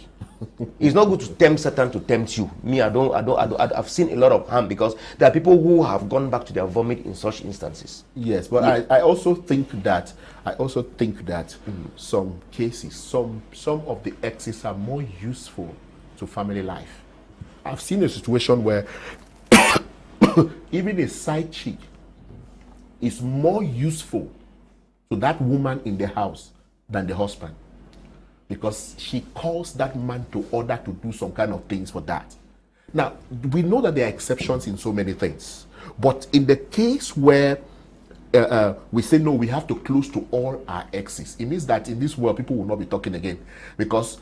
It's not good to tempt Satan to tempt you. Me, I've seen a lot of harm, because there are people who have gone back to their vomit in such instances. Yes, but I also think that some cases, some of the exes are more useful to family life. I've seen a situation where even a side chick is more useful to that woman in the house than the husband, because she calls that man to order to do some kind of things for that. Now, we know that there are exceptions in so many things, but in the case where we say no, we have to close to all our exes. It means that in this world, people will not be talking again, because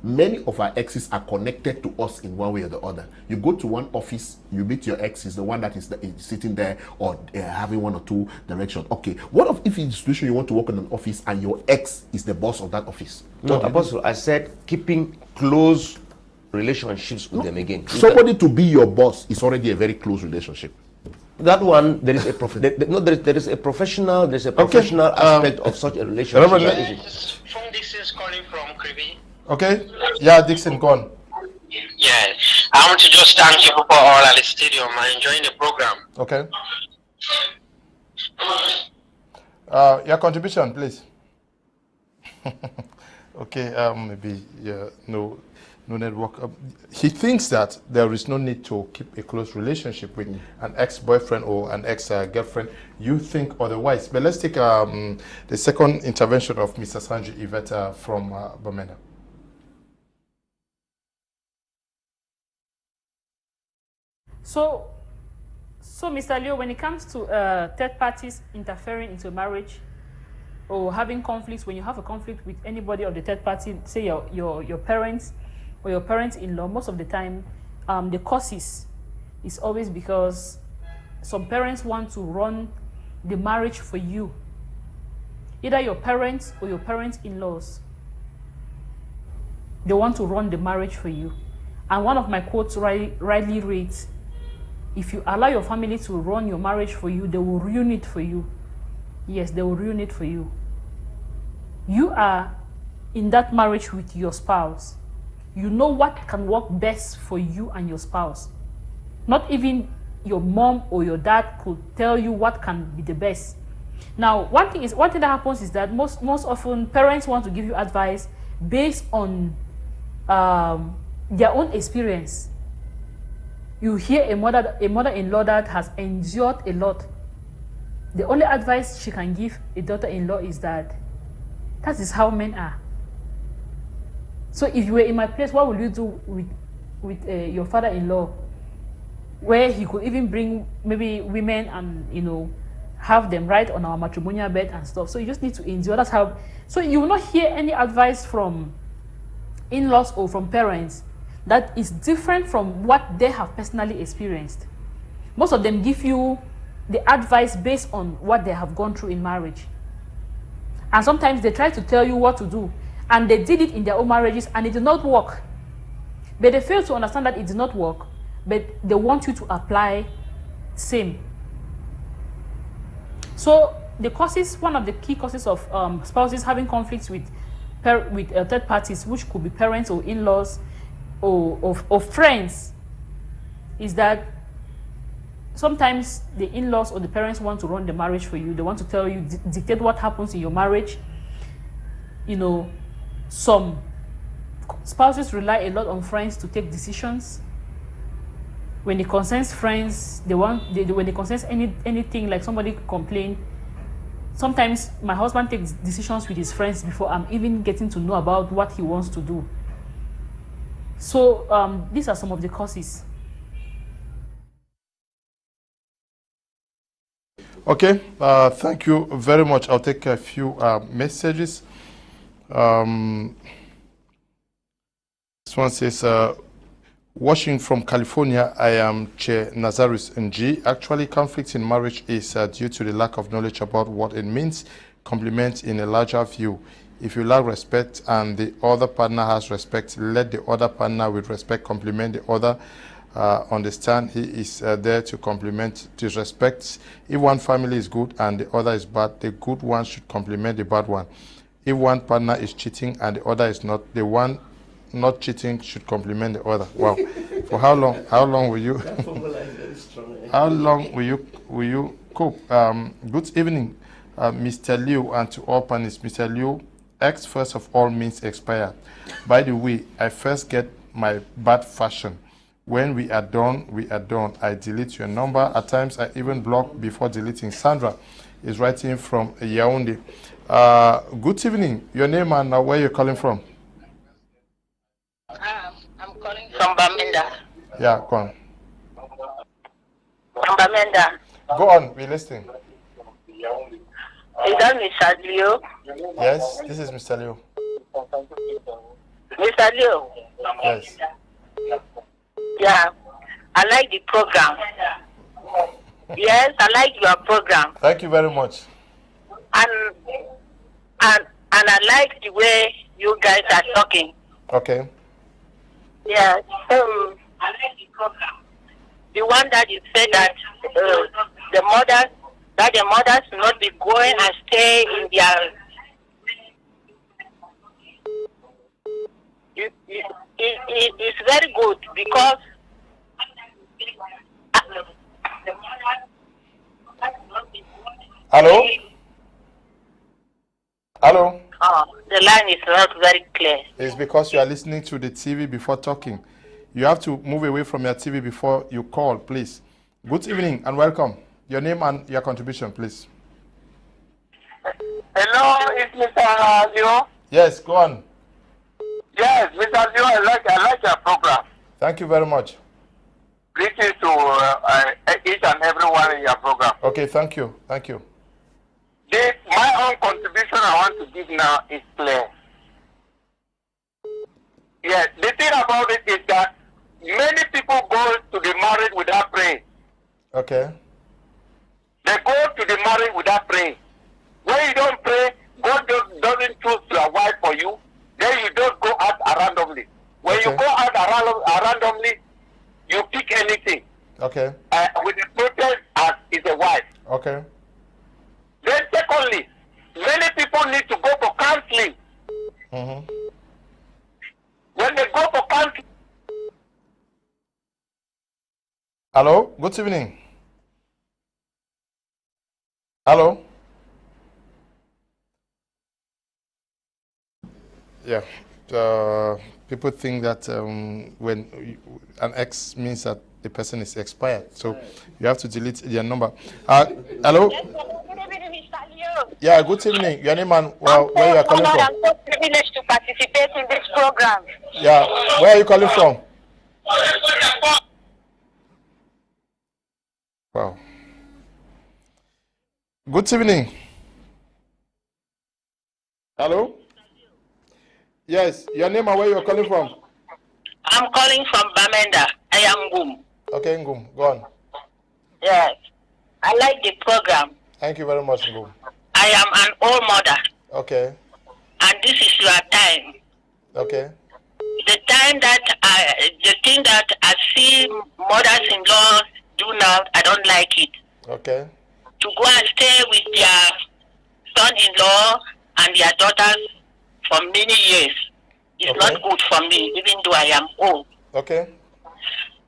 many of our exes are connected to us in one way or the other. You go to one office, you meet your ex, is the one that is sitting there, or having one or two directions. Okay, what if in a situation you want to work in an office and your ex is the boss of that office? No, Apostle, I said keeping close relationships with them again. Somebody to be your boss is already a very close relationship. That one, there is a there is a professional aspect of such a relationship. From Dixon's calling from Kribi. Okay. Yeah, Dixon, go on. Yeah, I want to just thank you for all at the stadium. I'm enjoying the program. Okay. Your contribution, please. Okay. Maybe no network. He thinks that there is no need to keep a close relationship with an ex-boyfriend or an ex-girlfriend. You think otherwise. But let's take the second intervention of Mr. Asanji Yvette from Bamenda. So Mr. Leo, when it comes to third parties interfering into marriage or having conflicts, when you have a conflict with anybody of the third party, say your parents or your parents-in-law, most of the time, the causes is always because some parents want to run the marriage for you. Either your parents or your parents-in-laws, they want to run the marriage for you. And one of my quotes rightly reads, if you allow your family to run your marriage for you, they will ruin it for you. Yes, they will ruin it for you. You are in that marriage with your spouse. You know what can work best for you and your spouse. Not even your mom or your dad could tell you what can be the best. Now, one thing that happens is that most often parents want to give you advice based on their own experience. You hear a mother-in-law that has endured a lot. The only advice she can give a daughter-in-law is that is how men are. So if you were in my place, what would you do with your father-in-law, where he could even bring maybe women and have them right on our matrimonial bed and stuff? So you just need to endure. That's how. So you will not hear any advice from in-laws or from parents that is different from what they have personally experienced. Most of them give you the advice based on what they have gone through in marriage. And sometimes they try to tell you what to do. And they did it in their own marriages and it did not work. But they fail to understand that it did not work. But they want you to apply same. So the causes, one of the key causes of spouses having conflicts with third parties, which could be parents or in-laws, or friends, is that sometimes the in-laws or the parents want to run the marriage for you. They want to tell you, dictate what happens in your marriage. Some spouses rely a lot on friends to take decisions. When it concerns friends, when it concerns anything like somebody complain, sometimes my husband takes decisions with his friends before I'm even getting to know about what he wants to do. So these are some of the causes. Okay, thank you very much. I'll take a few messages. This one says, watching from California, I am Che Nazarus Esingie. Actually, conflict in marriage is due to the lack of knowledge about what it means. Compliment in a larger view. If you lack respect and the other partner has respect, let the other partner with respect compliment the other. Understand he is there to compliment disrespect. If one family is good and the other is bad, the good one should compliment the bad one. If one partner is cheating and the other is not, the one not cheating should compliment the other. Wow. For how long? How long will you? How long will you cope? Good evening, Mr. Liu, and to all panelists. Mr. Liu, X first of all means expired. By the way, I first get my bad fashion. When we are done, we are done. I delete your number. At times, I even block before deleting. Sandra is writing from Yaoundé. Good evening. Your name and where you're calling from? I'm calling from Bamenda. Yeah, go on. From Bamenda. Go on, we're listening. Is that Mr. Leo? Yes, this is Mr. Leo. Mr. Leo? Yes. Yeah, I like the program. Yes, I like your program. Thank you very much. And I like the way you guys are talking. Okay. Yeah. I like the program. The one that you said that the mothers will not be going and stay in their. It's very good because. Hello? Hello? The line is not very clear. It's because you are listening to the TV before talking. You have to move away from your TV before you call, please. Good evening and welcome. Your name and your contribution, please. Hello, it's Mr. Leo. Yes, go on. Yes, Mr. Leo, I like your program. Thank you very much. Greetings to each and everyone in your program. Okay, thank you. Thank you. My own contribution I want to give now is clear. Yes, the thing about it is that many people go to the marriage without praying. Okay. They go to the marriage without praying. When you don't pray, God doesn't choose your wife for you. Then you don't go out randomly. When you go out randomly, you pick anything. Okay. With the protest as is a wife. Okay. Then secondly, many people need to go for counseling. Mm-hmm. When they go for counseling. Hello? Good evening. Hello? Yeah. People think that when an X means that the person is expired. So you have to delete their number. Hello? Yeah, good evening. Your name and where you are calling from? I'm so privileged to participate in this program. Yeah, where are you calling from? Wow. Good evening. Hello? Yes, your name and where you are calling from? I'm calling from Bamenda. I am Ngum. Okay, Ngum, go on. Yes, I like the program. Thank you very much, Ngum. I am an old mother. Okay. And this is your time. Okay. The time that the thing that I see mothers-in-law do now, I don't like it. Okay. To go and stay with their son-in-law and their daughters for many years is not good for me, even though I am old. Okay.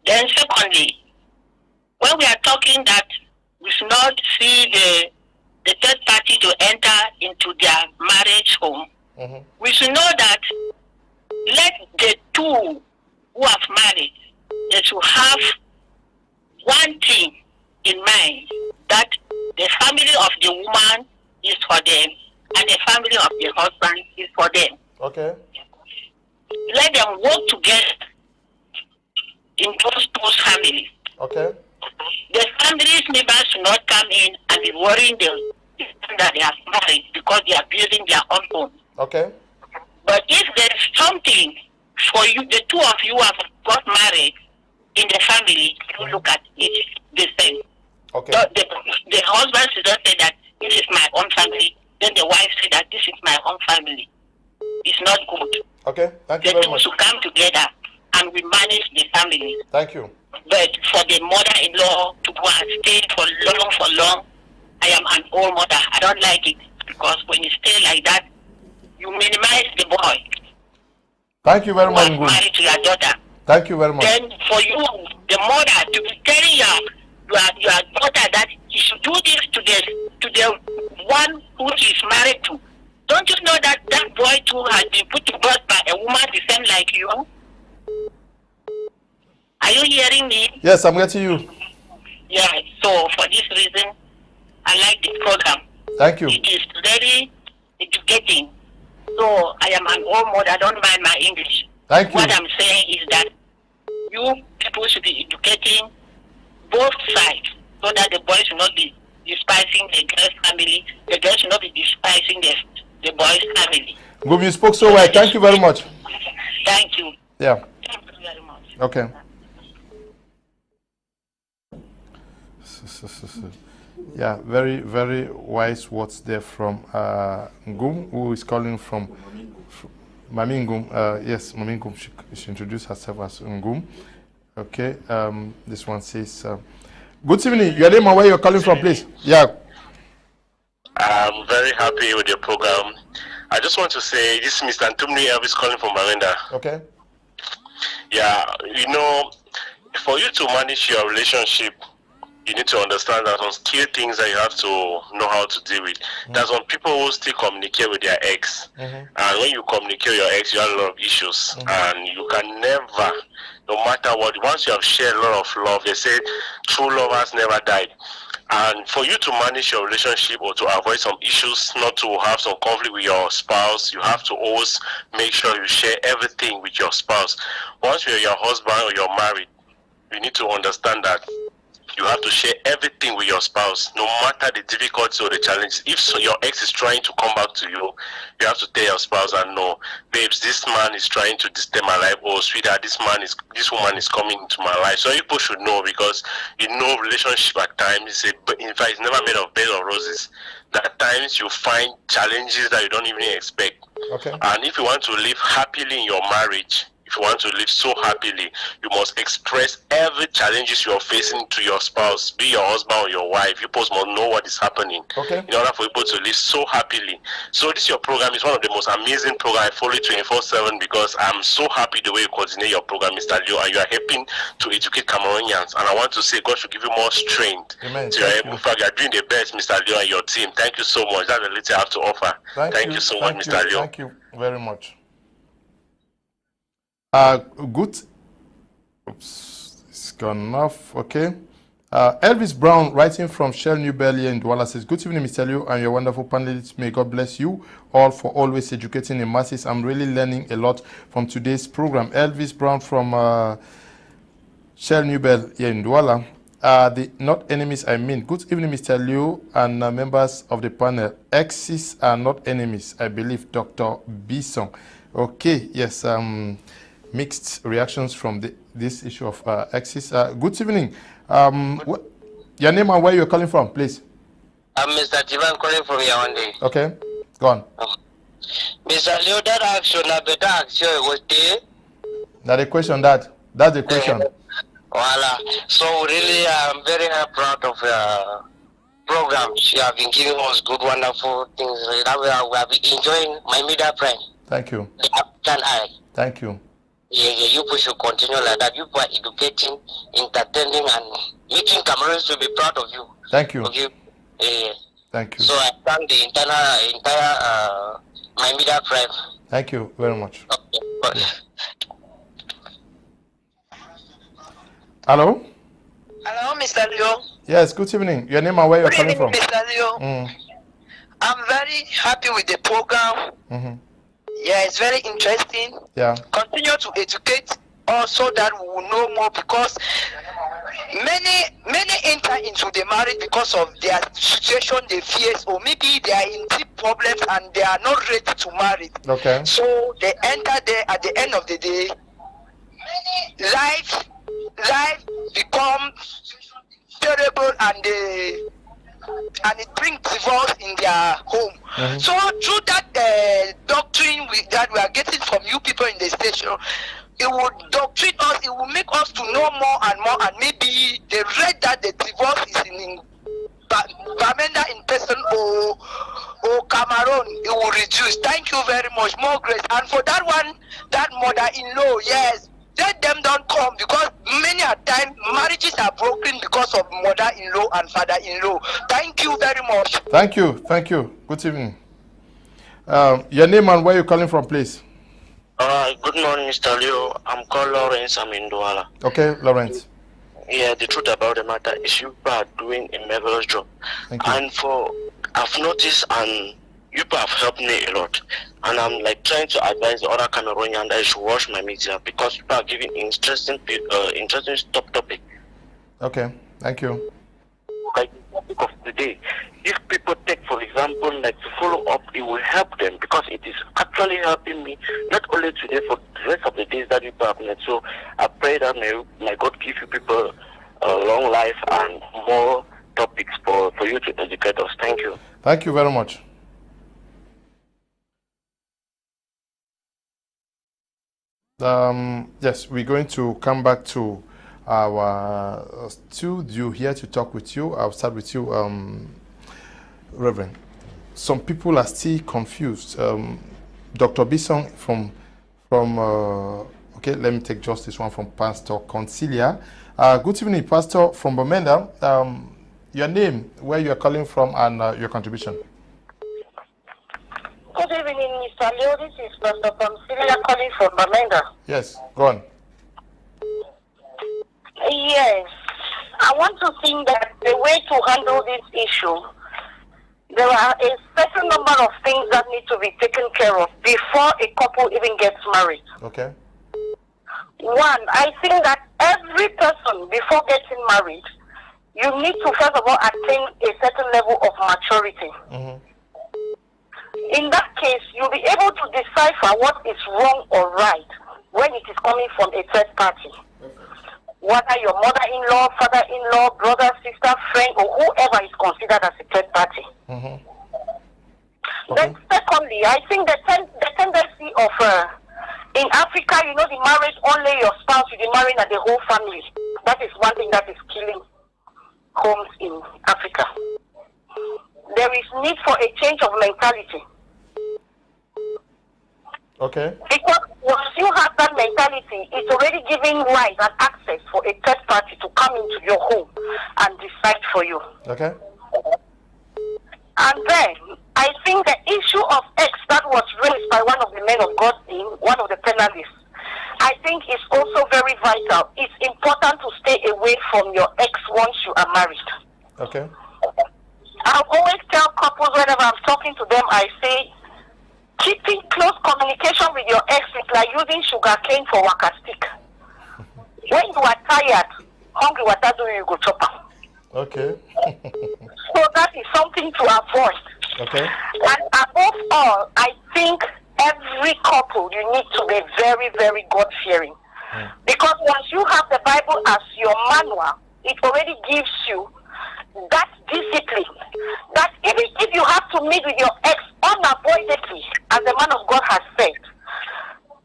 Then secondly, when we are talking that we should not see the third party to enter into their marriage home, we should know that let the two who have married, they should have one thing in mind, that the family of the woman is for them and the family of the husband is for them. Okay. Let them work together in those families. Okay. The families members should not come in and be worrying them that they are married because they are building their own home. Okay. But if there's something for you, the two of you have got married in the family, you look at it the same. Okay. So the husband should not say that this is my own family, then the wife say that this is my own family. It's not good. Okay, thank you the very two much. should come together and we manage the family. Thank you. But for the mother-in-law to go and stay for long, I am an old mother. I don't like it because when you stay like that, you minimize the boy. Thank you very much. Married to your daughter. Thank you very much. Then for you, the mother, to be telling your daughter that she should do this to the one who she is married to. Don't you know that that boy too has been put to birth by a woman the same like you? Are you hearing me? Yes, I'm getting you. Yeah, so for this reason, I like the program. Thank you. It is very educating. So I am an old mother, I don't mind my English. Thank you. What I'm saying is that you people should be educating both sides so that the boys will not be despising the girl's family. The girl should not be despising the boy's family. Gum, you spoke so well. Thank you very much. Thank you. Yeah. Thank you very much. Okay. Yeah, very, very wise words there from Ngum, who is calling from Mami Ngum. Yes, Mami Ngum, she introduced herself as Ngum. Okay, this one says, good evening, your name and where you're calling from, please. Yeah. I'm very happy with your program. I just want to say, this is Mr. Antumni Elvis calling from Marinda. Okay. Yeah, you know, for you to manage your relationship, you need to understand that some key things that you have to know how to deal with. There's some people who still communicate with their ex. And when you communicate with your ex, you have a lot of issues. And you can never, no matter what, once you have shared a lot of love, they say true lovers never died. And for you to manage your relationship or to avoid some issues, not to have some conflict with your spouse, you have to always make sure you share everything with your spouse. Once you're your husband or you're married, you need to understand that you have to share everything with your spouse, no matter the difficulties or the challenges. If your ex is trying to come back to you, you have to tell your spouse, and no, babes, this man is trying to disturb my life. Oh, sweetheart, this woman is coming into my life. So people should know, because you know, relationship at times, in fact, it's never made of bed of roses. At times you find challenges that you don't even expect. Okay. And if you want to live happily in your marriage, if you want to live so happily, you must express every challenges you're facing to your spouse, be your husband or your wife. You both must know what is happening in order for people to live so happily. So this your program is one of the most amazing programs. I follow it 24/7 because I'm so happy the way you coordinate your program, Mr. Leo, and you are helping to educate Cameroonians. And I want to say God should give you more strength. Amen. In fact, you are doing the best, Mr. Leo, and your team. Thank you so much. That's the little I have to offer. Thank you so much, Mr. Leo. Thank you very much. Good. Oops, it's gone off. Okay. Elvis Brown, writing from Shell New Belly in Douala, says, good evening, Mr. Liu, and your wonderful panelists. May God bless you all for always educating the masses. I'm really learning a lot from today's program. Elvis Brown from Shell New Belly here in Douala. The not enemies, I mean. Good evening, Mr. Liu and members of the panel. Exes are not enemies, I believe, Dr. Bison. Okay, yes. Mixed reactions from this issue of exes. Good evening. Your name and where you're calling from, please. I'm Mr. Tivan calling from Yvette. Okay, go on. Mr. Leo, that action, I better action was there. That's the question. That's the question. Voila. So really, I'm very proud of your program. You have been giving us good, wonderful things. That we have been enjoying my media friend. Thank you. Thank you. Yeah, you should continue like that. You are educating, entertaining, and making Cameroons to be proud of you. Thank you. Okay. Thank you. So I thank the entire my media friend. Thank you very much. Okay. Hello? Hello, Mr. Leo. Yes, good evening. Your name and where you're calling from? Mr. Leo. I'm very happy with the program. Yeah, it's very interesting. Yeah. Continue to educate us so that we will know more, because many enter into the marriage because of their situation they face, or maybe they are in deep problems and they are not ready to marry. Okay. So they enter there. At the end of the day, life becomes terrible, and it brings divorce in their home. So through that doctrine that we are getting from you people in the station, it will doctrine us, it will make us to know more and more, and maybe the rate that the divorce is in Bamenda in person or Cameroon, it will reduce. Thank you very much. More grace. And for that one, that mother-in-law, yes, let them don't come, because many a time marriages are broken because of mother-in-law and father-in-law. Thank you very much. Thank you. Thank you. Good evening. Your name and where you're calling from, please. Good morning, Mr. Leo. I'm called Lawrence. I'm in Douala. Okay, Lawrence. Yeah, the truth about the matter is you are doing a marvelous job. Thank you. And I've noticed, and you have helped me a lot. And I'm like trying to advise the other Cameroonians that I should watch my media, because you are giving interesting topic. Okay, thank you. Like think of today, if people take, for example, like to follow up, it will help them because it is actually helping me, not only today, for the rest of the days that people have met. So I pray that may God give you people a long life and more topics for you to educate us. Thank you. Thank you very much. Yes, we're going to come back to our studio here to talk with you. I'll start with you, Reverend. Some people are still confused. Dr. Bison okay, let me take just this one from Pastor Concilia. Good evening, Pastor from Bamenda. Your name, where you are calling from, and your contribution. Good evening, Mr. Leo. This is Pastor Concilia calling from Bamenda. Yes, go on. Yes, I want to think that the way to handle this issue, there are a certain number of things that need to be taken care of before a couple even gets married. Okay. One, I think that every person, before getting married, you need to first of all attain a certain level of maturity. In that case, you'll be able to decipher what is wrong or right when it is coming from a third party. Whether your mother-in-law, father-in-law, brother, sister, friend, or whoever is considered as a third party. Then secondly, I think the tendency of, in Africa, you know, the marriage, only your spouse will be marrying at the whole family. That is one thing that is killing homes in Africa. There is need for a change of mentality. Okay. Because once you have that mentality, it's already giving right and access for a third party to come into your home and decide for you. Okay. And then, I think the issue of X that was raised by one of the men of God in one of the panelists, I think is also very vital. It's important to stay away from your ex once you are married. Okay. I always tell couples whenever I'm talking to them, I say, keeping close communication with your ex is like using sugar cane for waka stick. When you are tired, hungry, what do you go chopper? Okay. So that is something to avoid. Okay. And above all, I think every couple, you need to be very, very God-fearing. Because once you have the Bible as your manual, it already gives you that discipline. That even if you have to meet with your ex unavoidably, as the man of God has said,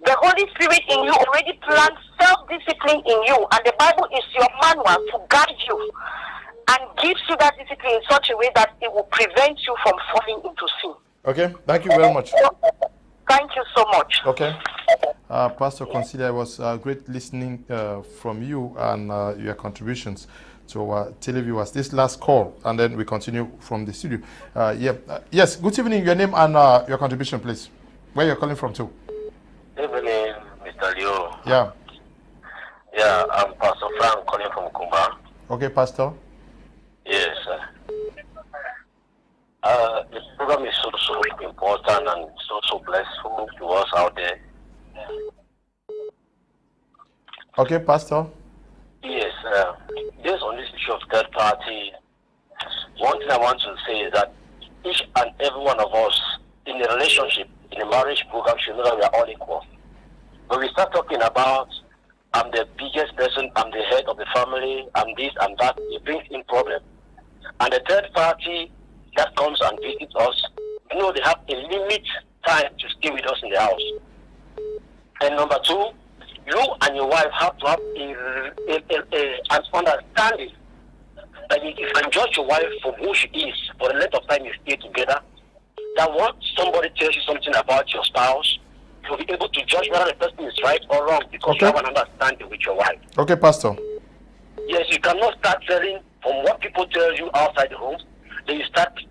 the Holy Spirit in you already plans self-discipline in you, and the Bible is your manual to guide you and gives you that discipline in such a way that it will prevent you from falling into sin. Okay, thank you very much. Thank you so much. Okay. Pastor Concilia, it was great listening from you and your contributions to our televiewers. This last call, and then we continue from the studio. Yes, good evening. Your name and your contribution, please. Where you're calling from, too? Good evening, Mr. Leo. Yeah. Yeah, I'm Pastor Frank calling from Kumba. Okay, Pastor. Yes. The program is so important and so blessful to us out there. Okay, Pastor. Yes, based on this issue of third party, one thing I want to say is that each and every one of us in a relationship, in a marriage program, should know that we are all equal. When we start talking about, I'm the biggest person, I'm the head of the family, I'm this and that, it brings in problem. And the third party that comes and visits us, you know, they have a limit time to stay with us in the house. And number two, you and your wife have to have an understanding that you can judge your wife for who she is for the length of time you stay together. That once somebody tells you something about your spouse, you'll be able to judge whether the person is right or wrong because you have an understanding with your wife. Okay, Pastor. Yes, you cannot start telling from what people tell you outside the home. Then you start you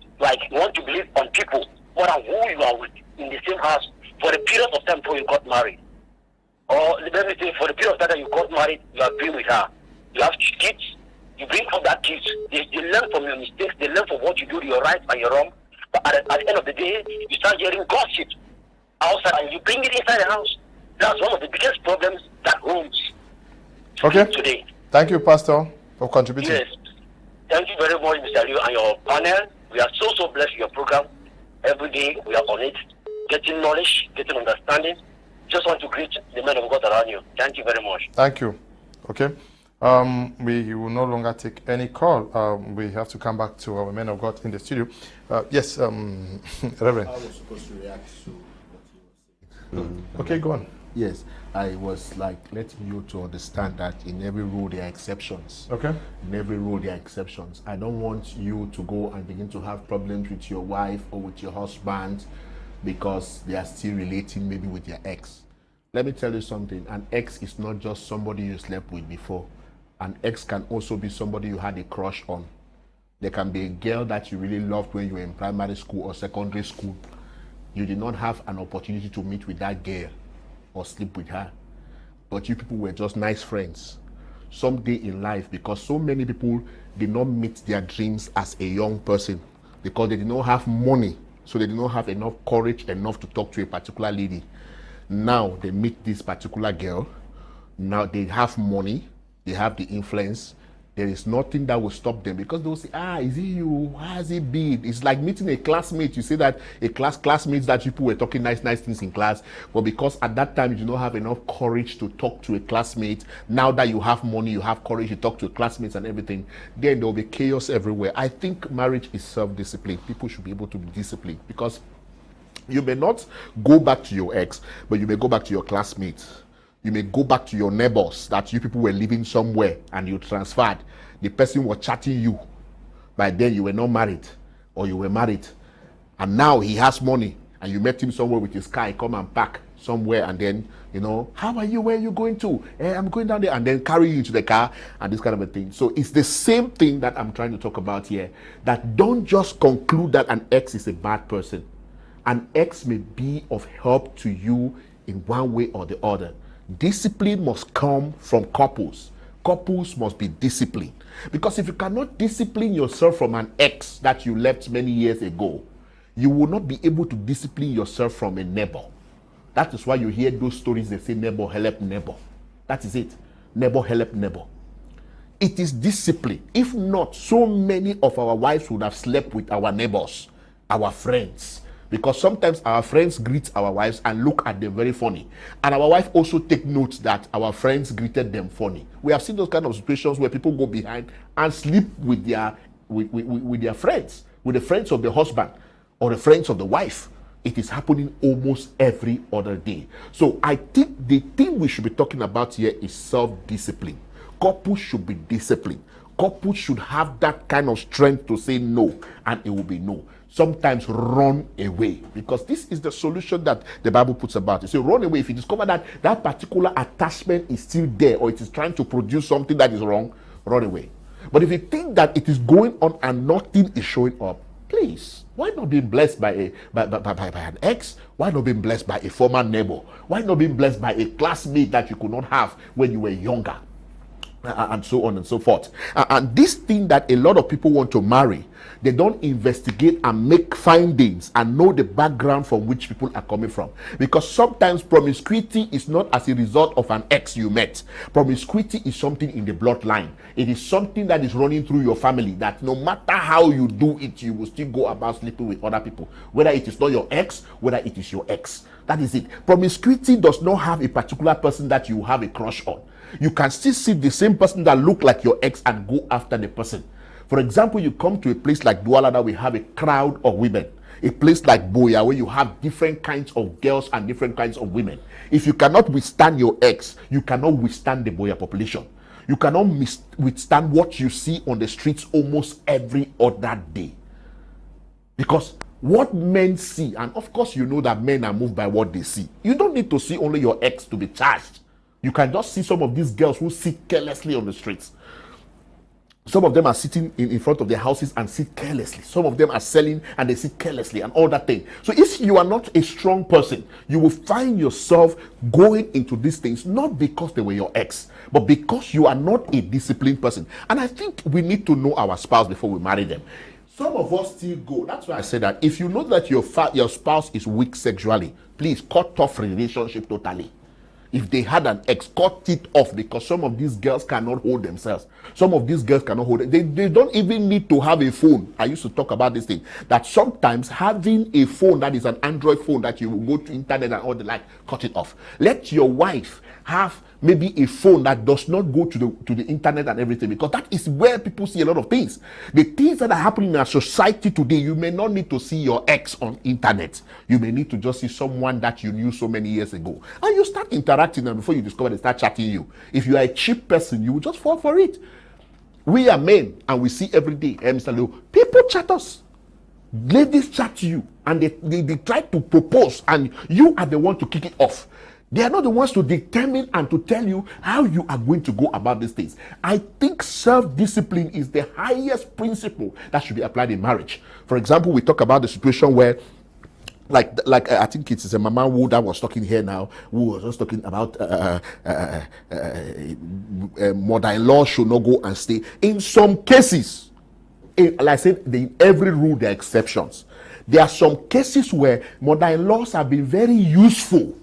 want to believe on people more than who you are with in the same house for a period of time before you got married. Or let me say, for the period of time that you got married, you have been with her. You have kids. You bring up that kids. They learn from your mistakes. They learn from what you do, your right and your wrong. But at the end of the day, you start hearing gossip outside and you bring it inside the house. That's one of the biggest problems that homes okay. today. Thank you, Pastor, for contributing. Yes. Thank you very much, Mr. Liu, and your panel. We are so blessed with your program. Every day we are on it, getting knowledge, getting understanding. Just want to greet the men of God around you. Thank you very much. Thank you. Okay. We will no longer take any call. We have to come back to our men of God in the studio. Yes, Reverend. I was supposed to react to what he was saying. Okay, go on. Yes, I was like letting you to understand that in every rule there are exceptions. Okay. In every rule there are exceptions. I don't want you to go and begin to have problems with your wife or with your husband because they are still relating maybe with your ex. Let me tell you something. An ex is not just somebody you slept with before. An ex can also be somebody you had a crush on. There can be a girl that you really loved when you were in primary school or secondary school. You did not have an opportunity to meet with that girl or sleep with her, but you people were just nice friends. Someday in life, because so many people did not meet their dreams as a young person because they did not have money, so they did not have enough courage enough to talk to a particular lady. Now they meet this particular girl. Now they have money, they have the influence. There is nothing that will stop them because they'll say, is it you? How has it been? It's like meeting a classmate. You say that a classmates that people were talking nice things in class, but because at that time you do not have enough courage to talk to a classmate, now that you have money, you have courage to talk to classmates and everything, then there will be chaos everywhere. I think marriage is self-discipline. People should be able to be disciplined because you may not go back to your ex, but you may go back to your classmates. You may go back to your neighbors that you people were living somewhere and you transferred. The person was chatting you. By then you were not married or you were married. And now he has money and you met him somewhere with his car. He come and park somewhere and then, how are you? Where are you going to? I'm going down there, and then carry you into the car and this kind of a thing. So it's the same thing that I'm trying to talk about here. That don't just conclude that an ex is a bad person. An ex may be of help to you in one way or the other. Discipline must come from couples. Couples must be disciplined. Because if you cannot discipline yourself from an ex that you left many years ago, you will not be able to discipline yourself from a neighbor. That is why you hear those stories, they say neighbor help neighbor. That is it. Neighbor help neighbor. It is discipline. If not, so many of our wives would have slept with our neighbors, our friends. Because sometimes our friends greet our wives and look at them very funny. And our wife also take note that our friends greeted them funny. We have seen those kind of situations where people go behind and sleep with their friends, with the friends of the husband or the friends of the wife. It is happening almost every other day. So I think the thing we should be talking about here is self-discipline. Couples should be disciplined. Couples should have that kind of strength to say no, and it will be no. Sometimes run away, because this is the solution that the Bible puts about it. So run away. If you discover that that particular attachment is still there or it is trying to produce something that is wrong, run away. But if you think that it is going on and nothing is showing up, please, why not being blessed by an ex? Why not being blessed by a former neighbor? Why not being blessed by a classmate that you could not have when you were younger? And so on and so forth. And this thing that a lot of people want to marry, they don't investigate and make findings and know the background from which people are coming from. Because sometimes promiscuity is not as a result of an ex you met. Promiscuity is something in the bloodline. It is something that is running through your family, that no matter how you do it, you will still go about sleeping with other people. Whether it is not your ex, whether it is your ex. That is it. Promiscuity does not have a particular person that you have a crush on. You can still see the same person that look like your ex and go after the person. For example, you come to a place like Douala that we have a crowd of women. A place like Boya where you have different kinds of girls and different kinds of women. If you cannot withstand your ex, you cannot withstand the Boya population. You cannot withstand what you see on the streets almost every other day. Because what men see, and of course you know that men are moved by what they see. You don't need to see only your ex to be charged. You can just see some of these girls who sit carelessly on the streets. Some of them are sitting in front of their houses and sit carelessly. Some of them are selling and they sit carelessly and all that thing. So if you are not a strong person, you will find yourself going into these things, not because they were your ex, but because you are not a disciplined person. And I think we need to know our spouse before we marry them. Some of us still go. That's why I say that if you know that your spouse is weak sexually, please cut off relationship totally. if they had an ex, cut it off, because some of these girls cannot hold themselves. Some of these girls cannot hold it. They don't even need to have a phone. I used to talk about this thing, that sometimes having a phone that is an Android phone that you will go to internet and all the like, cut it off. Let your wife have maybe a phone that does not go to the internet and everything, because that is where people see a lot of things. The things that are happening in our society today, you may not need to see your ex on internet. You may need to just see someone that you knew so many years ago, and you start interacting, and before you discover they start chatting you. If you are a cheap person, you will just fall for it. We are men, and we see every day, Mr. Leo, people chat us. Ladies chat you, and they try to propose, and you are the one to kick it off. They are not the ones to determine and to tell you how you are going to go about these things. I think self-discipline is the highest principle that should be applied in marriage. For example, we talk about the situation where, like I think it is a Mama Wu that was talking here now, who was just talking about mother-in-law should not go and stay. In some cases, like I said, in every rule there are exceptions. There are some cases where mother-in-laws have been very useful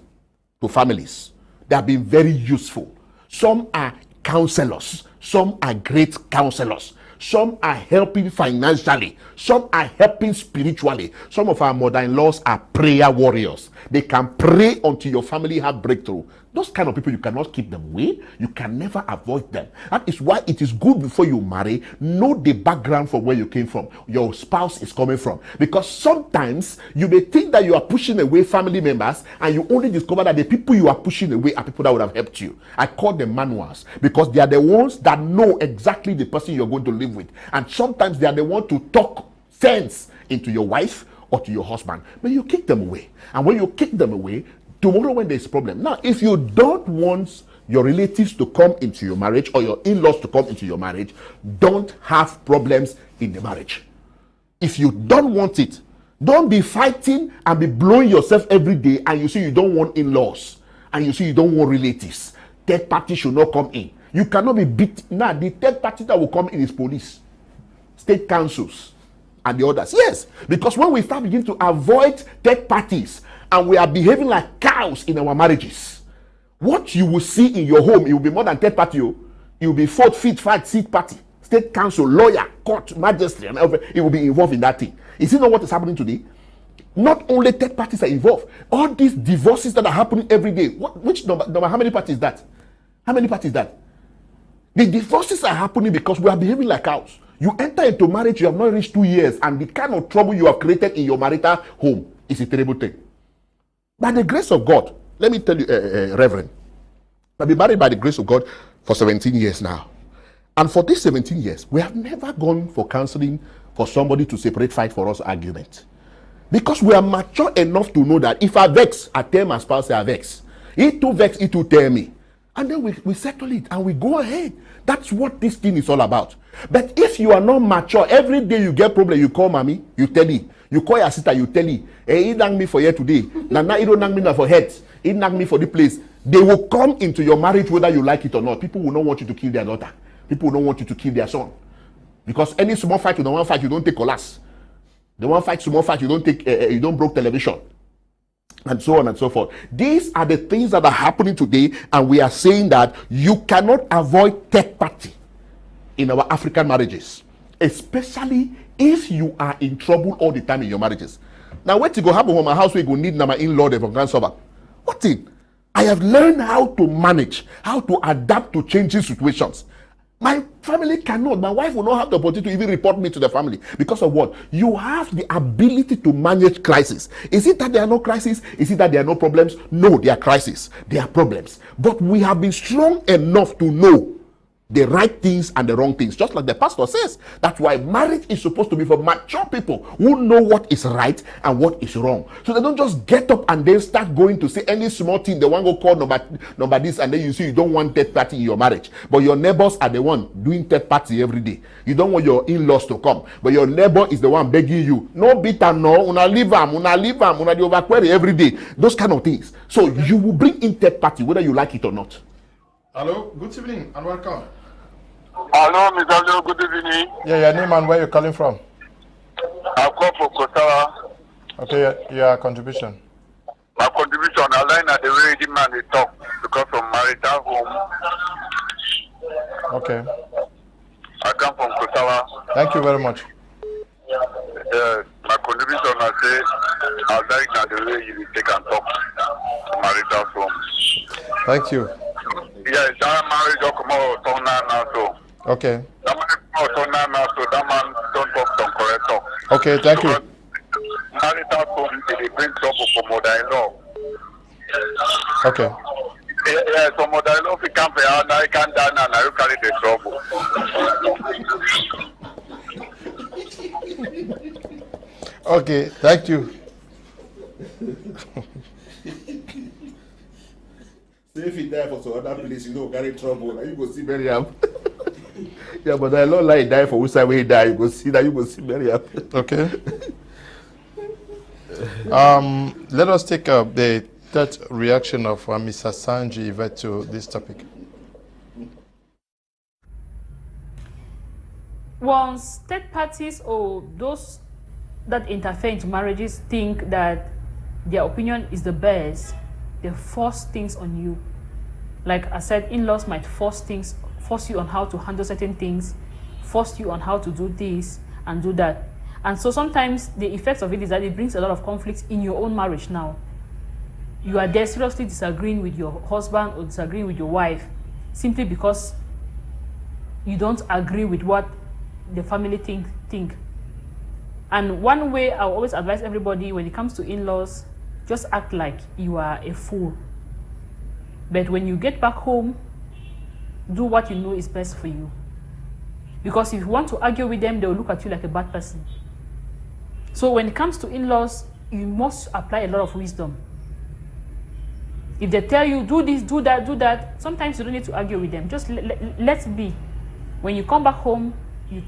to families. They have been very useful. Some are counselors. Some are great counselors. Some are helping financially. Some are helping spiritually. Some of our mother-in-laws are prayer warriors. They can pray until your family have breakthrough. Those kind of people, you cannot keep them away. You can never avoid them. That is why it is good before you marry, know the background from where you came from, your spouse is coming from. Because sometimes you may think that you are pushing away family members, and you only discover that the people you are pushing away are people that would have helped you. I call them manuals, because they are the ones that know exactly the person you're going to live with. And sometimes they are the ones to talk sense into your wife or to your husband. But you kick them away. And when you kick them away, tomorrow when there's a problem. Now, if you don't want your relatives to come into your marriage or your in-laws to come into your marriage, don't have problems in the marriage. If you don't want it, don't be fighting and be blowing yourself every day, and you say you don't want in-laws and you say you don't want relatives. Third party should not come in. You cannot be beat. Now, the third party that will come in is police, state councils, and the others. Yes, because when we start beginning to avoid third parties, and we are behaving like cows in our marriages, what you will see in your home, it will be more than third party. It will be 4th, 5th, 6th party, state council, lawyer, court, magistrate, and everything. It will be involved in that thing. Is it not what is happening today? Not only third parties are involved. All these divorces that are happening every day. Which number? How many parties is that? How many parties is that? The divorces are happening because we are behaving like cows. You enter into marriage, you have not reached 2 years, and the kind of trouble you have created in your marital home is a terrible thing. By the grace of God, let me tell you, Reverend, I've been married by the grace of God for 17 years now. And for these 17 years, we have never gone for counseling for somebody to separate fight for us argument. Because we are mature enough to know that if I vex, I tell my spouse I vex. He too vex, he too tell me. And then we settle it and we go ahead. That's what this thing is all about. But if you are not mature, every day you get problem, you call mommy, you tell him. You call your sister, you tell him, hey, he nang me for here today. Now he don't nang me for head. He nang me for the place. They will come into your marriage whether you like it or not. People will not want you to kill their daughter. People will not want you to kill their son. Because any small fight, you don't want fight, you don't take collapse. They want fight, small fight, you don't take, you don't broke television. And so on and so forth. These are the things that are happening today, and we are saying that you cannot avoid third party in our African marriages, especially if you are in trouble all the time in your marriages. Now, what to go happen when my house we go need my in-law from grandson? What thing? I have learned how to manage, how to adapt to changing situations. My family cannot. My wife will not have the opportunity to even report me to the family. Because of what? You have the ability to manage crisis. Is it that there are no crises? Is it that there are no problems? No, there are crises. There are problems. But we have been strong enough to know the right things and the wrong things, just like the pastor says. That's why marriage is supposed to be for mature people who know what is right and what is wrong. So they don't just get up and then start going to say any small thing. They want to go call number this, and then you see you don't want third party in your marriage. But your neighbors are the one doing third party every day. You don't want your in-laws to come, but your neighbor is the one begging you. No bitter, no, una leave them, una the overquery every day. Those kind of things. So you will bring in third party whether you like it or not. Hello, good evening and welcome. Hello, Mr. Leo, good evening. Yeah, your name and where you're calling from? I come from Kotawa. Okay, your contribution. My contribution, I learned that the way the man they talk, because marital home. Okay. I come from Kosawa. Thank you very much. My contribution, I say, I like that the way you take and talk marital home. Thank you. Yeah, that marriage or come out on now so. Okay. That man come out on now so that man don't talk some correct talk. Okay, thank you. Marital home they bring trouble for mother-in-law. Okay. Yeah, so mother-in-law if you come for now you can't die now you carry the trouble. Okay, thank you. So if you die for some other place, you don't carry trouble. Now you go see Miriam. Yeah, but I don't like die for which side he die. You go see that. You go see Miriam. Okay. Let us take the third reaction of Ms. Asanji Yvette to this topic. Once third parties or those that interfere into marriages think that their opinion is the best, they force things on you. Like I said, in-laws might force you on how to handle certain things, force you on how to do this and do that. And so sometimes the effects of it is that it brings a lot of conflict in your own marriage now. You are there seriously disagreeing with your husband or disagreeing with your wife simply because you don't agree with what the family think. And one way I always advise everybody when it comes to in-laws, just act like you are a fool. But when you get back home, do what you know is best for you. Because if you want to argue with them, they will look at you like a bad person. So when it comes to in-laws, you must apply a lot of wisdom. If they tell you, do this, do that, sometimes you don't need to argue with them. Just let it be. When you come back home, you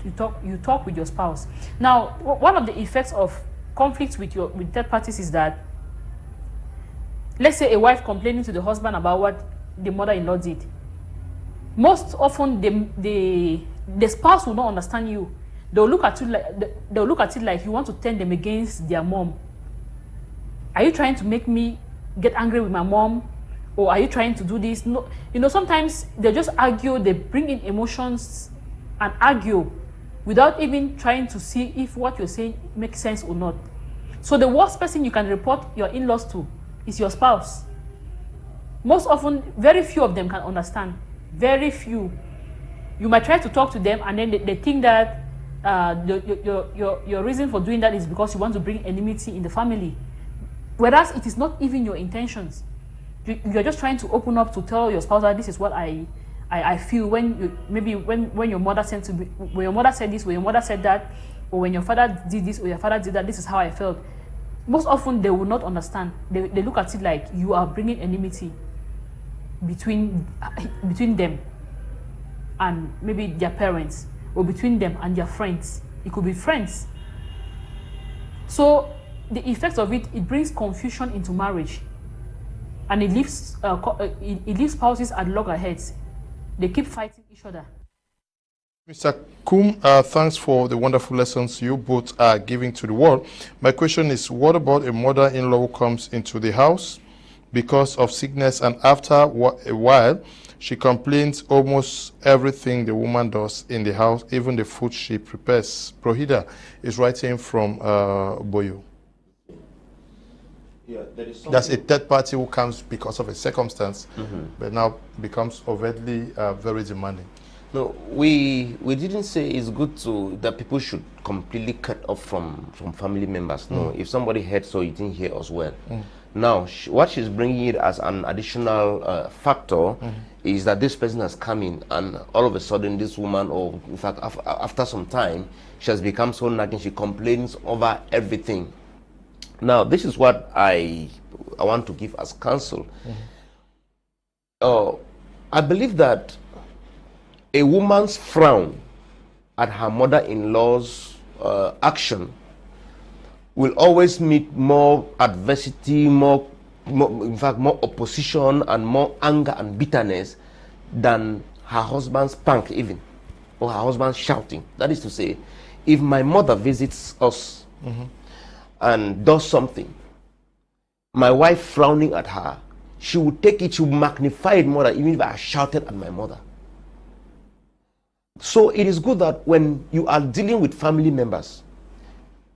talk with your spouse. Now, one of the effects of conflicts with third parties is that, let's say a wife complaining to the husband about what the mother-in-law did. Most often, the spouse will not understand you. They'll look at it like you want to turn them against their mom. Are you trying to make me get angry with my mom? Or are you trying to do this? No, sometimes they just argue, they bring in emotions and argue without even trying to see if what you're saying makes sense or not. So the worst person you can report your in-laws to is your spouse. Most often, very few of them can understand. Very few. You might try to talk to them and then they think that your reason for doing that is because you want to bring enmity in the family. Whereas it is not even your intentions. You're just trying to open up to tell your spouse that this is what I feel when your mother said to me, when your mother said this, when your mother said that, or when your father did this or your father did that, this is how I felt. Most often they will not understand. They look at it like you are bringing enmity between them and maybe their parents, or between them and their friends. It could be friends. So the effects of it brings confusion into marriage, and it leaves spouses at loggerheads. They keep fighting each other. Mr. Kum, thanks for the wonderful lessons you both are giving to the world. My question is, what about a mother-in-law who comes into the house because of sickness, and after a while, she complains almost everything the woman does in the house, even the food she prepares? Prohida is writing from Boyo. Yeah, that's a third party who comes because of a circumstance, but now becomes overtly very demanding. No, we didn't say it's good that people should completely cut off from family members. No, if somebody heard so you didn't hear us well. Now, what she's bringing it as an additional factor is that this person has come in, and all of a sudden this woman, or in fact after some time, she has become so nagging, she complains over everything. Now, this is what I want to give as counsel. I believe that a woman's frown at her mother-in-law's action will always meet more adversity, in fact, more opposition and more anger and bitterness than her husband's spank even, or her husband's shouting. That is to say, if my mother visits us and does something, my wife frowning at her, she would take it, she would magnify it more than even if I shouted at my mother. So it is good that when you are dealing with family members,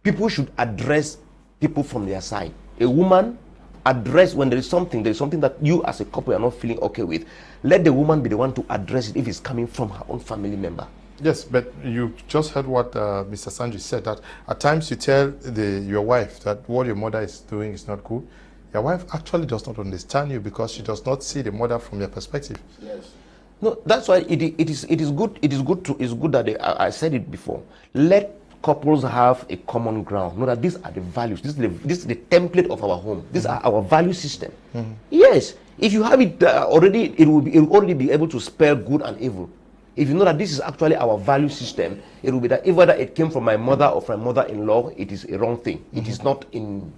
people should address people from their side. A woman address when there is something that you as a couple are not feeling okay with. Let the woman be the one to address it if it's coming from her own family member. Yes, but you just heard what Mr. Asanji said, that at times you tell your wife that what your mother is doing is not good. Your wife actually does not understand you because she does not see the mother from your perspective. Yes. No, that's why it is good that I said it before. Let couples have a common ground. Know that these are the values. This is the template of our home. These are our value system. Yes, if you have it already, it will already be able to spell good and evil. If you know that this is actually our value system, it will be that whether it came from my mother or from my mother-in-law, it is a wrong thing. It is not in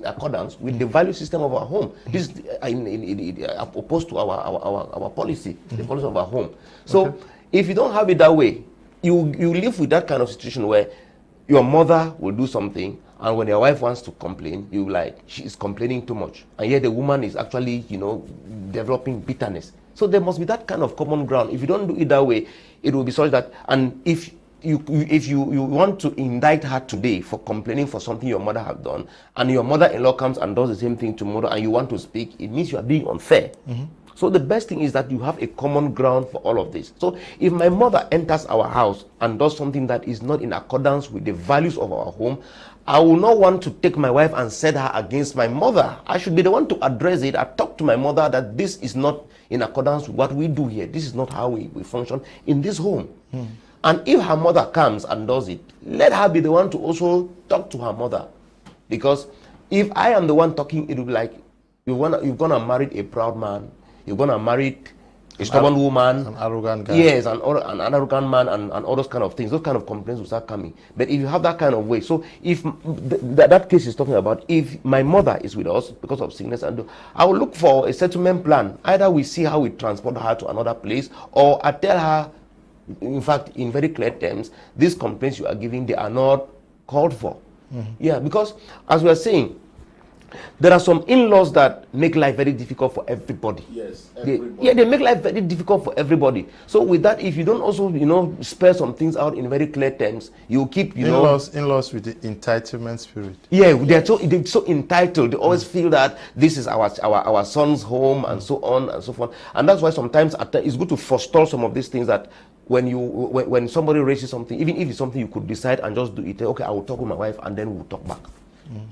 accordance with the value system of our home. This is opposed to our policy, the policy of our home. So if you don't have it that way, you live with that kind of situation where your mother will do something, and when your wife wants to complain, you like, she is complaining too much, and yet the woman is actually, developing bitterness. So there must be that kind of common ground. If you don't do it that way, it will be such that, and if you want to indict her today for complaining for something your mother has done, and your mother-in-law comes and does the same thing tomorrow, and you want to speak, it means you are being unfair. So the best thing is that you have a common ground for all of this. So if my mother enters our house and does something that is not in accordance with the values of our home, I will not want to take my wife and set her against my mother. I should be the one to address it. I talk to my mother that this is not in accordance with what we do here. This is not how we function in this home. And if her mother comes and does it, let her be the one to also talk to her mother. Because if I am the one talking, it will be like, you're gonna marry a proud man, you're gonna marry a stubborn woman, an arrogant guy. Yes, an arrogant man, and all those kind of things. Those kind of complaints will start coming. But if you have that kind of way, so if that case is talking about, if my mother is with us because of sickness, and I will look for a settlement plan. Either we see how we transport her to another place, or I tell her, in fact, in very clear terms, these complaints you are giving, they are not called for. Yeah, because as we are saying, there are some in-laws that make life very difficult for everybody. Yes, everybody. They make life very difficult for everybody. So with that, if you don't also, spell some things out in very clear terms, you keep, in-laws with the entitlement spirit. Yeah, they're so entitled. They always feel that this is our son's home, and so on and so forth. And that's why sometimes it's good to forestall some of these things, that when somebody raises something, even if it's something you could decide and just do it, okay, I will talk with my wife and then we'll talk back.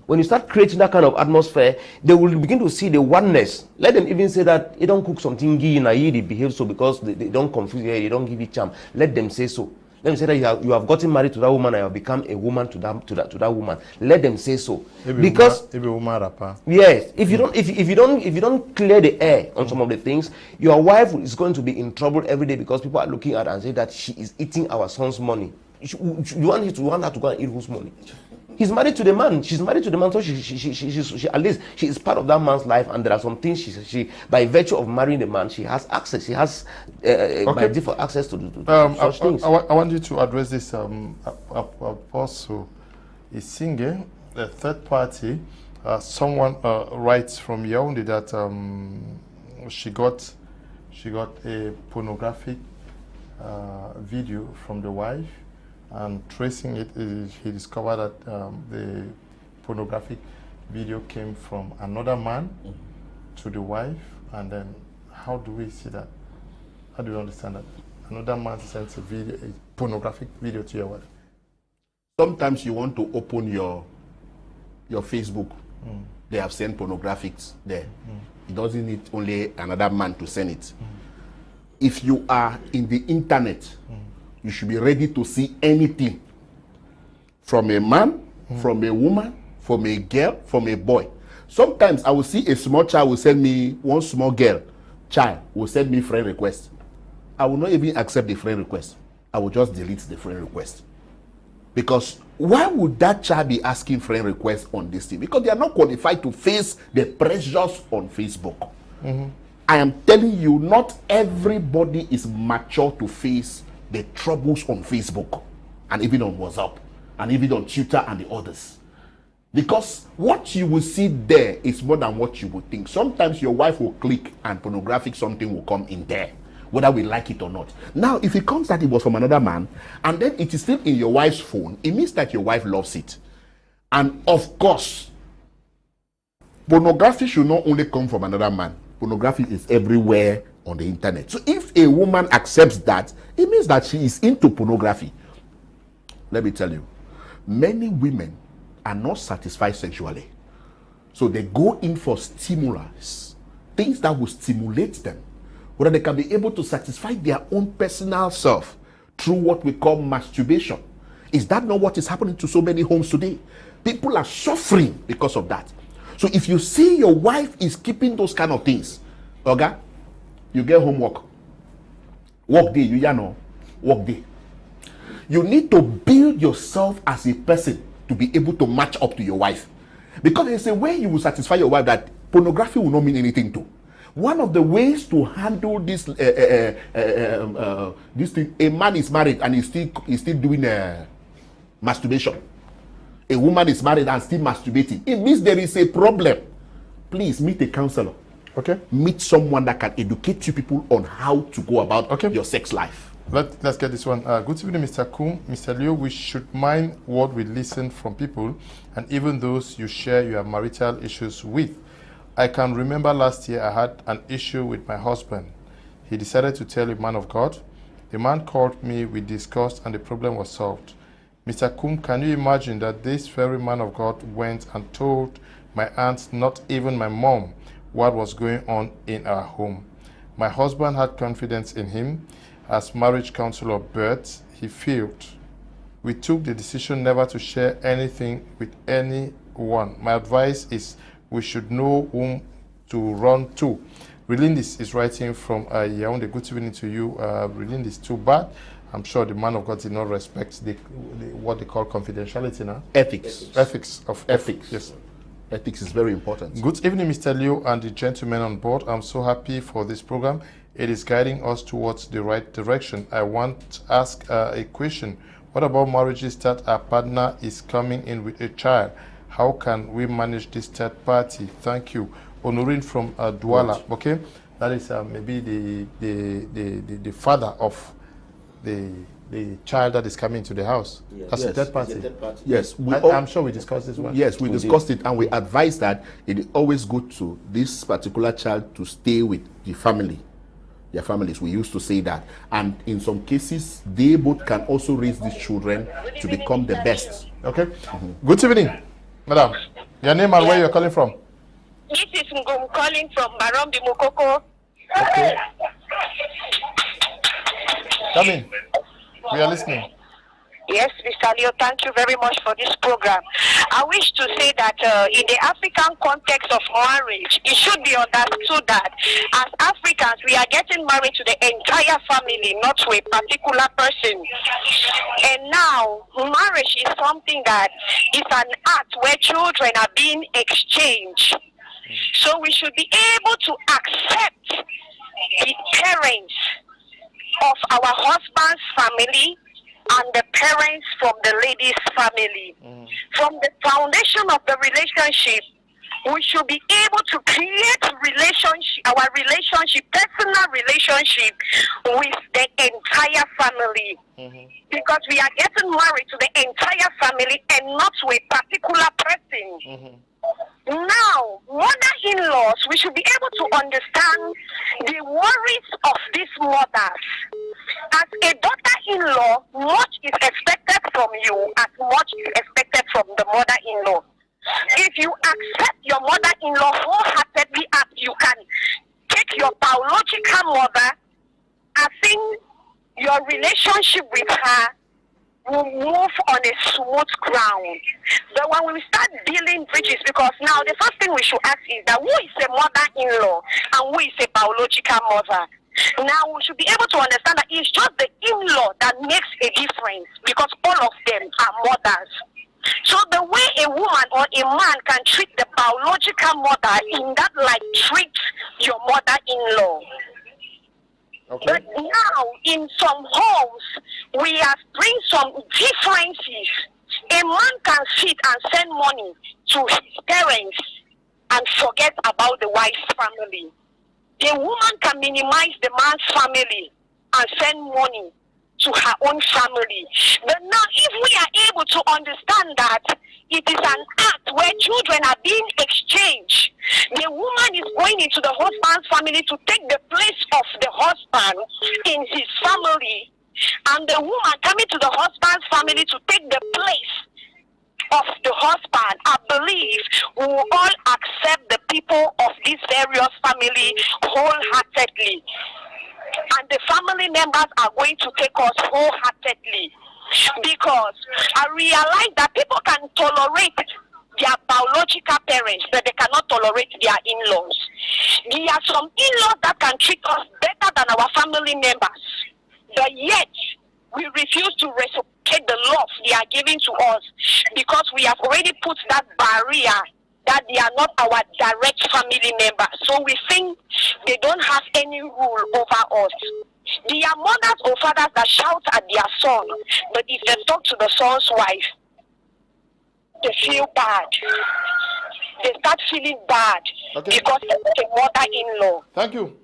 When you start creating that kind of atmosphere, they will begin to see the oneness. Let them even say that they don't cook something, they behave so because they don't confuse you, they don't give you charm. Let them say so. Let them say that you have gotten married to that woman and you have become a woman to that woman. Let them say so. Because yes, if you don't clear the air on some of the things, your wife is going to be in trouble every day because people are looking at her and say that she is eating our son's money. You want her to go and eat whose money? He's married to the man. She's married to the man, so she at least she is part of that man's life, and there are some things she by virtue of marrying the man, she has access. She has by default access to such things. I want you to address this also. Esingie, the third party, someone writes from Yaoundé that she got a pornographic video from the wife. And tracing it, he discovered that the pornographic video came from another man to the wife. And then, how do we see that? How do you understand that? Another man sends a pornographic video to your wife. Sometimes you want to open your Facebook. They have sent pornographics there. It doesn't need only another man to send it. If you are in the internet, you should be ready to see anything from a man, from a woman, from a girl, from a boy. Sometimes I will see a small child will send me, one small child will send me friend request. I will not even accept the friend request. I will just delete the friend request. Because why would that child be asking friend requests on this thing? Because they are not qualified to face the pressures on Facebook. I am telling you, not everybody is mature to face the troubles on Facebook and even on WhatsApp and even on Twitter and the others. Because what you will see there is more than what you would think. Sometimes your wife will click and pornographic something will come in there, whether we like it or not. Now, if it comes that it was from another man, and then it is still in your wife's phone, it means that your wife loves it. And of course, pornography should not only come from another man. Pornography is everywhere on the internet. So if a woman accepts that, it means that she is into pornography. Let me tell you, many women are not satisfied sexually. So they go in for stimulus, things that will stimulate them, whether they can be able to satisfy their own personal self through what we call masturbation. Is that not what is happening to so many homes today? People are suffering because of that. So if you see your wife is keeping those kind of things, okay, you get homework. Work day, you know, work day. You need to build yourself as a person to be able to match up to your wife. Because there's a way you will satisfy your wife that pornography will not mean anything to. One of the ways to handle this this thing, a man is married and he's still doing masturbation. A woman is married and still masturbating. It means there is a problem. Please meet a counselor. Okay. Meet someone that can educate you people on how to go about your sex life. Let's get this one. Good evening, Mr. Kum. Mr. Leo, we should mind what we listen from people and even those you share your marital issues with. I can remember last year I had an issue with my husband. He decided to tell a man of God. The man called me, we discussed, and the problem was solved. Mr. Kum, can you imagine that this very man of God went and told my aunt, not even my mom, what was going on in our home? My husband had confidence in him. As marriage counselor Bert, he failed. We took the decision never to share anything with anyone. My advice is we should know whom to run to. Relindis is writing from Yaoundé. Good evening to you. Relindis, too bad. I'm sure the man of God did not respect what they call confidentiality now. Ethics. Ethics. Yes. Ethics is very important. Good evening, Mr. Leo and the gentlemen on board. I'm so happy for this program. It is guiding us towards the right direction. I want to ask a question. What about marriages that our partner is coming in with a child? How can we manage this third party? Thank you. Honorin from Douala. Okay, that is maybe the father of the child that is coming to the house. Yes. That's a third party. Yes, I'm sure we discussed this one. Yes, we discussed it, and we advised that it is always good to this particular child to stay with the family, their families. We used to say that, and in some cases, they both can also raise these children to become the best. Okay. Good evening, madam. Your name and where you're calling from? This is Ngum calling from Barombi Mukoko. Okay. Come in. We are listening. Yes, Mr. Leo, thank you very much for this program. I wish to say that in the African context of marriage, it should be understood that as Africans, we are getting married to the entire family, not to a particular person. And now, marriage is something that is an act where children are being exchanged. So we should be able to accept the parents of our husband's family and the parents from the lady's family. From the foundation of the relationship, we should be able to create our relationship, personal relationship with the entire family. Because we are getting married to the entire family and not to a particular person. Now, mother-in-laws, we should be able to understand the worries of these mothers. As a daughter-in-law, much is expected from you as much is expected from the mother-in-law. If you accept your mother-in-law wholeheartedly as you can take your biological mother, I think your relationship with her will move on a smooth ground. But when we start building bridges, because now the first thing we should ask is that who is a mother-in-law and who is a biological mother? Now we should be able to understand that it's just the in-law that makes a difference, because all of them are mothers. So the way a woman or a man can treat the biological mother, in that like treat your mother-in-law. Okay. But now, in some homes, we have bring some differences. A man can sit and send money to his parents and forget about the wife's family. The woman can minimize the man's family and send money to her own family. But now if we are able to understand that it is an act where children are being exchanged, the woman is going into the husband's family to take the place of the husband in his family, and the woman coming to the husband's family to take the place of the husband, I believe we will all accept the people of these various family wholeheartedly. And the family members are going to take us wholeheartedly. Because I realize that people can tolerate their biological parents, but they cannot tolerate their in-laws. There are some in-laws that can treat us better than our family members. But yet, we refuse to reciprocate the love they are giving to us because we have already put that barrier that they are not our direct family members. So we think they don't have any rule over us. There are mothers or fathers that shout at their son, but if they talk to the son's wife, they feel bad. They start feeling bad because it's a mother-in-law. Thank you.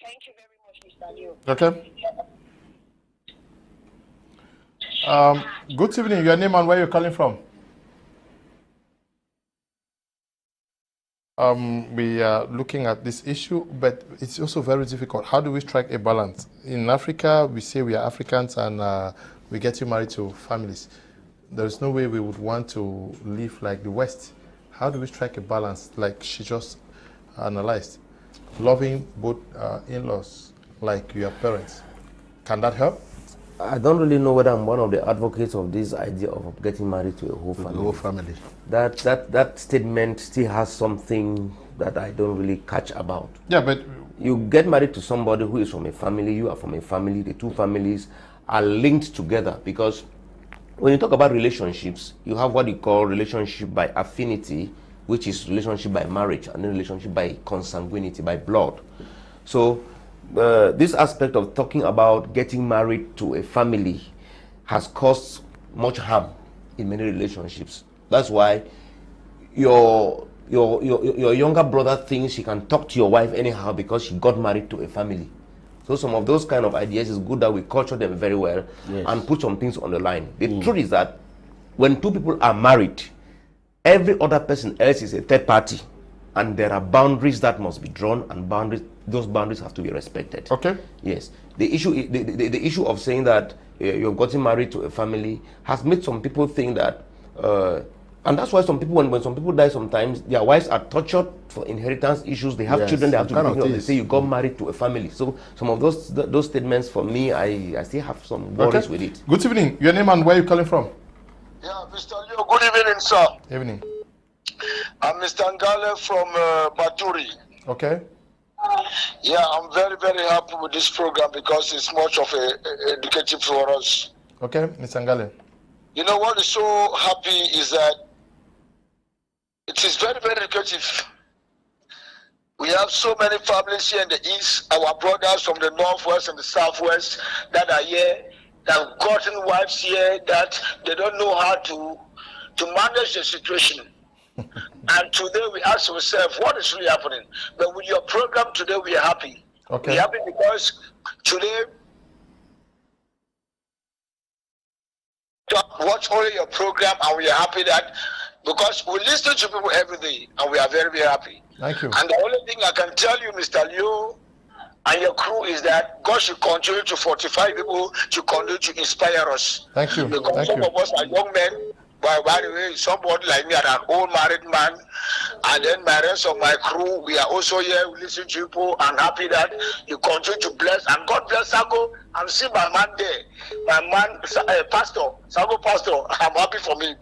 Thank you very much, Mr. Liu. Okay. Good evening. Your name and where you're calling from? We are looking at this issue, but it's also very difficult. How do we strike a balance? In Africa, we say we are Africans and we get you married to families. There's no way we would want to live like the West. How do we strike a balance, like she just analyzed? Loving both in-laws like your parents. Can that help? I don't really know whether I'm one of the advocates of this idea of getting married to a whole family. The whole family. That statement still has something that I don't really catch about. Yeah, but you get married to somebody who is from a family, you are from a family, the two families are linked together, because when you talk about relationships, you have what you call relationship by affinity, which is relationship by marriage, and then relationship by consanguinity, by blood. So this aspect of talking about getting married to a family has caused much harm in many relationships. That's why your younger brother thinks he can talk to your wife anyhow because she got married to a family. So some of those kind of ideas is good that we culture them very well, yes, and put some things on the line. The truth is that when two people are married, every other person else is a third party, and there are boundaries that must be drawn, and those boundaries have to be respected. Okay. Yes. The issue of saying that you've gotten married to a family has made some people think that, and that's why some people, when some people die, sometimes their wives are tortured for inheritance issues. They have children, they have to be taken care of. They say you got married to a family. So some of those statements, for me, I still have some worries with it. Good evening. Your name and where you calling from? Yeah, Mr. Leo, good evening, sir. Evening. I'm Mr. Ngale from Baturi. Okay. Yeah, I'm very, very happy with this program because it's much of a educative for us. Okay, Mr. Ngale. You know what is so happy is that it is very, very educative. We have so many families here in the East, our brothers from the Northwest and the Southwest that are here, that have gotten wives here that they don't know how to manage the situation. And today we ask ourselves, what is really happening? But with your program today, we are happy. Okay. We are happy because today, watch only your program, and we are happy that, because we listen to people every day, and we are very, very happy. Thank you. And the only thing I can tell you, Mr. Liu, and your crew, is that God should continue to fortify people, to continue to inspire us. Thank you. Because Thank some you. of us are young men. By the way, somebody like me, an old married man, and then my rest of my crew, we are also here. We listen to people and happy that you continue to bless. And God bless Sago. I'm seeing my man there, my man, Pastor, Sago Pastor. I'm happy for me.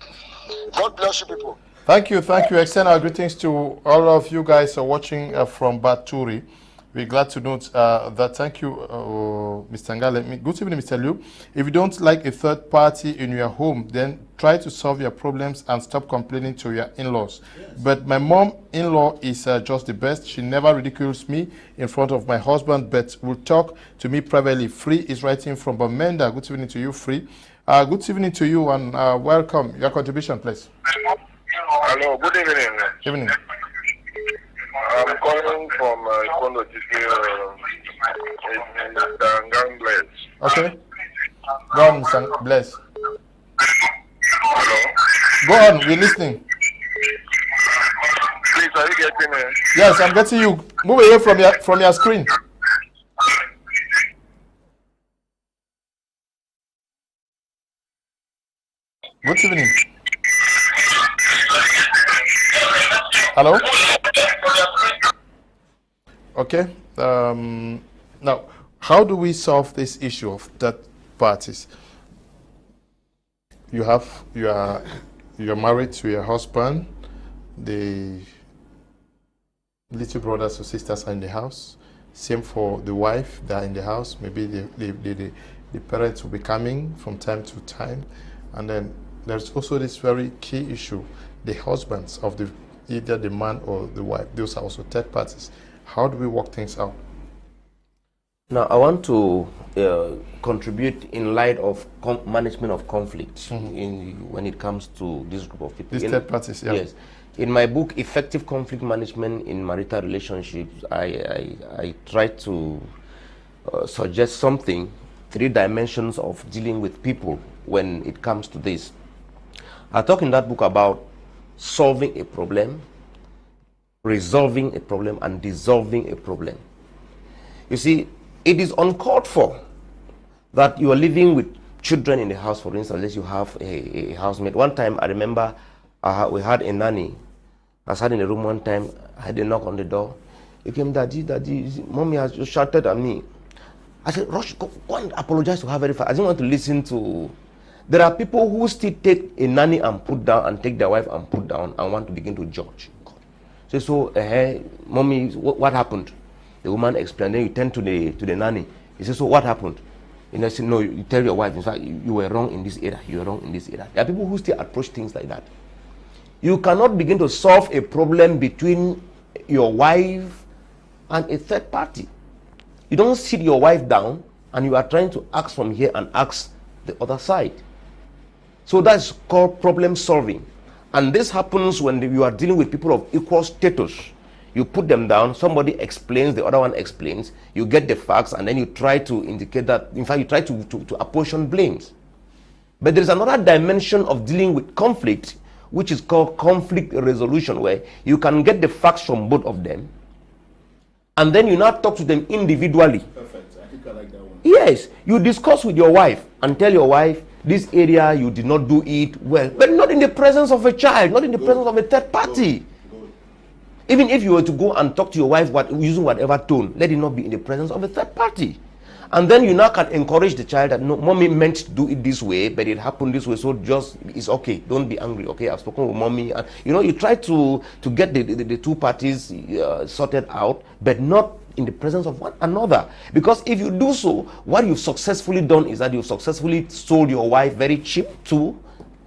God bless you, people. Thank you. Thank you. Extend our greetings to all of you guys watching from Baturi. We're glad to note that. Thank you, Mr. Ngale. Good evening, Mr. Liu. If you don't like a third party in your home, then try to solve your problems and stop complaining to your in-laws. Yes. But my mom-in-law is just the best. She never ridicules me in front of my husband, but will talk to me privately. Free is writing from Bamenda. Good evening to you, Free. Good evening to you and welcome. Your contribution, please. Hello, good evening. Evening. I'm calling from Kondo in Bless. Okay. Go on, Mr. Bless. Hello. Go on, we're listening. Please, are you getting me? Yes, I'm getting you. Move away from your screen. Good evening. Hello? Okay. Now, how do we solve this issue of third parties? You are married to your husband. The little brothers or sisters are in the house. Same for the wife, they are in the house. Maybe the parents will be coming from time to time. And then there's also this very key issue, the husbands of either the man or the wife. Those are also third parties. How do we work things out? Now, I want to contribute in light of management of conflict when it comes to this group of people. These third parties, yeah. Yes. In my book, Effective Conflict Management in Marital Relationships, I try to suggest something, 3 dimensions of dealing with people when it comes to this. I talk in that book about solving a problem, resolving a problem, and dissolving a problem. You see, it is uncalled for that you are living with children in the house, for instance, unless you have a housemate. One time, I remember we had a nanny. I sat in a room one time, I had a knock on the door. He came, Daddy, Mommy has just shouted at me. I said, Rush, go and apologize to her very fast. I didn't want to listen to... There are people who still take a nanny and put down, and take their wife and put down, and want to begin to judge. So, Mommy, what happened? The woman explained. Then you turn to the nanny. He says, so what happened? And I said, no, you tell your wife, in fact, you were wrong in this area. You were wrong in this area. There are people who still approach things like that. You cannot begin to solve a problem between your wife and a third party. You don't sit your wife down and you are trying to ask from here and ask the other side. So that's called problem solving. And this happens when you are dealing with people of equal status. You put them down, somebody explains, the other one explains, you get the facts, and then you try to indicate that, in fact, you try to apportion blames. But there is another dimension of dealing with conflict, which is called conflict resolution, where you can get the facts from both of them, and then you now talk to them individually. Perfect. I think I like that one. Yes, you discuss with your wife and tell your wife, this area you did not do it well, but not in the presence of a child, not in the presence of a third party. Even if you were to go and talk to your wife using whatever tone, let it not be in the presence of a third party. And then you now can encourage the child that, no, Mommy meant to do it this way, but it happened this way, so just, it's okay. Don't be angry, okay? I've spoken with Mommy. And, you try to get the two parties sorted out, but not in the presence of one another. Because if you do so, what you've successfully done is that you've successfully sold your wife very cheap to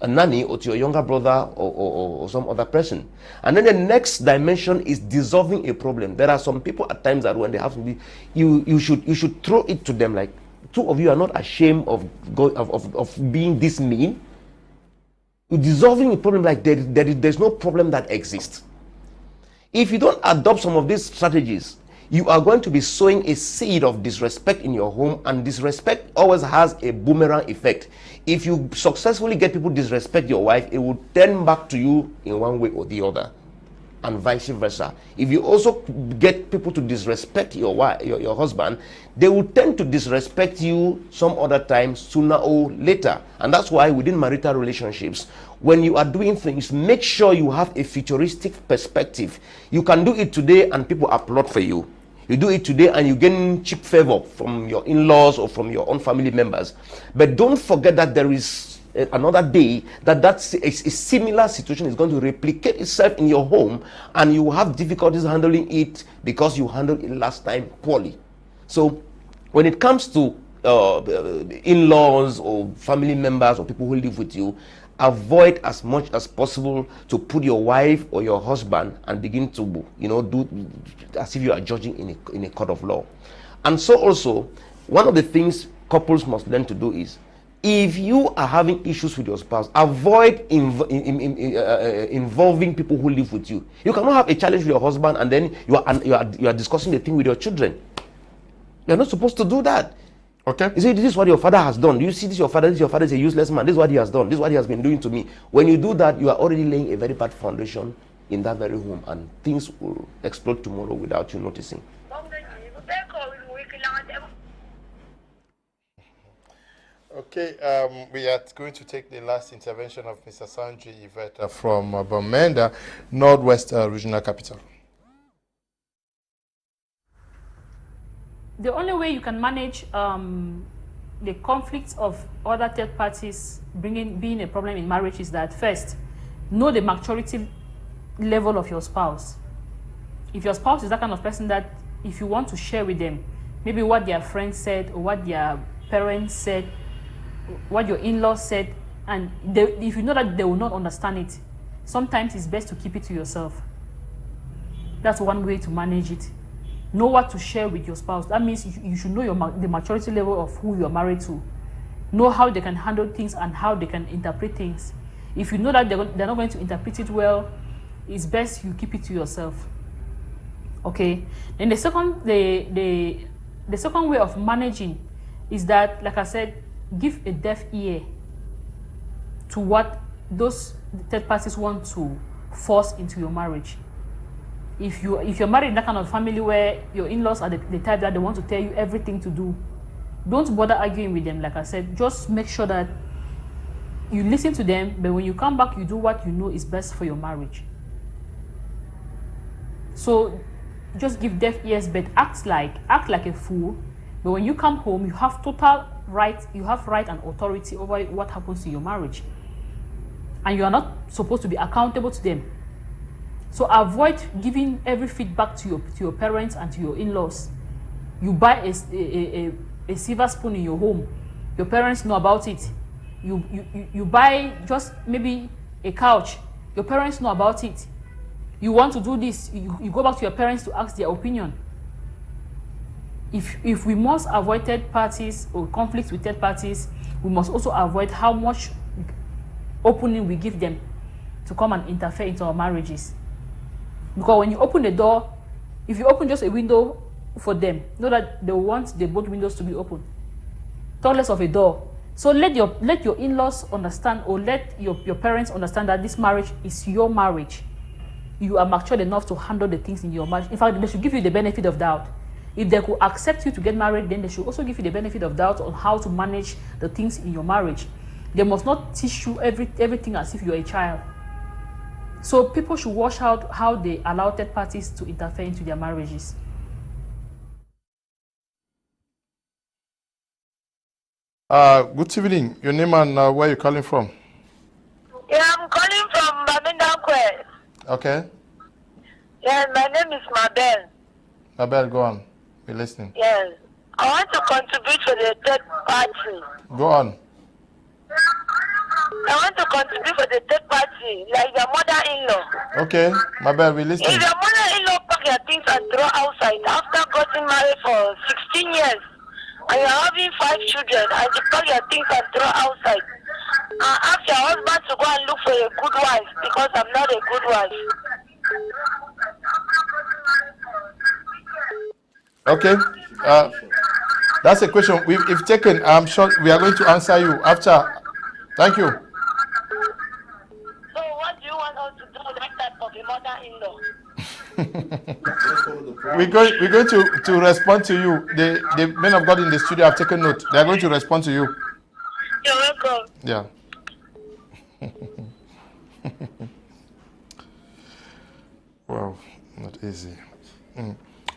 a nanny or to your younger brother or some other person. And then the next dimension is dissolving a problem. There are some people at times that when they have to be, you should throw it to them like, two of you are not ashamed of being this mean. Dissolving a problem like there's no problem that exists. If you don't adopt some of these strategies, you are going to be sowing a seed of disrespect in your home, and disrespect always has a boomerang effect. If you successfully get people to disrespect your wife, it will turn back to you in one way or the other, and vice versa. If you also get people to disrespect your wife, your husband, they will tend to disrespect you some other time, sooner or later. And that's why within marital relationships, when you are doing things, make sure you have a futuristic perspective. You can do it today and people applaud for you. You do it today and you gain cheap favor from your in-laws or from your own family members. But don't forget that there is another day that a similar situation is going to replicate itself in your home, and you will have difficulties handling it because you handled it last time poorly. So when it comes to in-laws or family members or people who live with you, avoid as much as possible to put your wife or your husband and begin to do as if you are judging in a court of law. And so also, one of the things couples must learn to do is If you are having issues with your spouse, avoid involving people who live with you. You cannot have a challenge with your husband and then you are discussing the thing with your children. You're not supposed to do that. Okay. You see, this is what your father has done. You see, this your father is a useless man. This is what he has done. This is what he has been doing to me. When you do that, you are already laying a very bad foundation in that very home, and things will explode tomorrow without you noticing. Okay, we are going to take the last intervention of Mr. Asanji Yvette from Bamenda, Northwest Regional Capital. The only way you can manage the conflicts of other third parties being a problem in marriage is that first, know the maturity level of your spouse. If your spouse is that kind of person that if you want to share with them, maybe what their friends said or what their parents said, what your in-laws said, and if you know that they will not understand it, sometimes it's best to keep it to yourself. That's one way to manage it. Know what to share with your spouse. That means you should know the maturity level of who you're married to. Know how they can handle things and how they can interpret things. If you know that they're not going to interpret it well, it's best you keep it to yourself. Okay. Then the second way of managing is that, like I said, give a deaf ear to what those third parties want to force into your marriage. If you're married in that kind of family where your in-laws are the type that they want to tell you everything to do, don't bother arguing with them. Like I said, just make sure that you listen to them, but when you come back, you do what you know is best for your marriage. So just give deaf ears, but act like a fool. But when you come home, you have total right, you have right and authority over what happens in your marriage. And you are not supposed to be accountable to them. So avoid giving every feedback to your parents and to your in-laws. You buy a silver spoon in your home. Your parents know about it. You buy just maybe a couch. Your parents know about it. You want to do this, you go back to your parents to ask their opinion. If we must avoid third parties or conflicts with third parties, we must also avoid how much opening we give them to come and interfere into our marriages. Because when you open the door, if you open just a window for them, know that they want both windows to be open. Talk less of a door. So let your in-laws understand, or let your parents understand that this marriage is your marriage. You are matured enough to handle the things in your marriage. In fact, they should give you the benefit of doubt. If they could accept you to get married, then they should also give you the benefit of doubt on how to manage the things in your marriage. They must not teach you everything as if you're a child. So people should watch out how they allow third parties to interfere into their marriages. Good evening. Your name and where you're calling from? Yeah, I'm calling from Bamenda. Okay. Yeah, my name is Mabel. Mabel, go on. We're listening. Yes. I want to contribute for the third party. Go on. I want to contribute for the third party, like your mother-in-law. Okay, Mabel, we're listening. If your mother-in-law pack your things and throw outside after getting married for 16 years, and you're having 5 children, and you pack your things and throw outside, ask your husband to go and look for a good wife, because I'm not a good wife. Okay. That's a question we've taken. I'm sure we are going to answer you after. Thank you. So what do you want us to do with that type of a mother-in-law? We're going to respond to you. The men of God in the studio have taken note. They are going to respond to you. You're welcome. Yeah. Wow, not easy.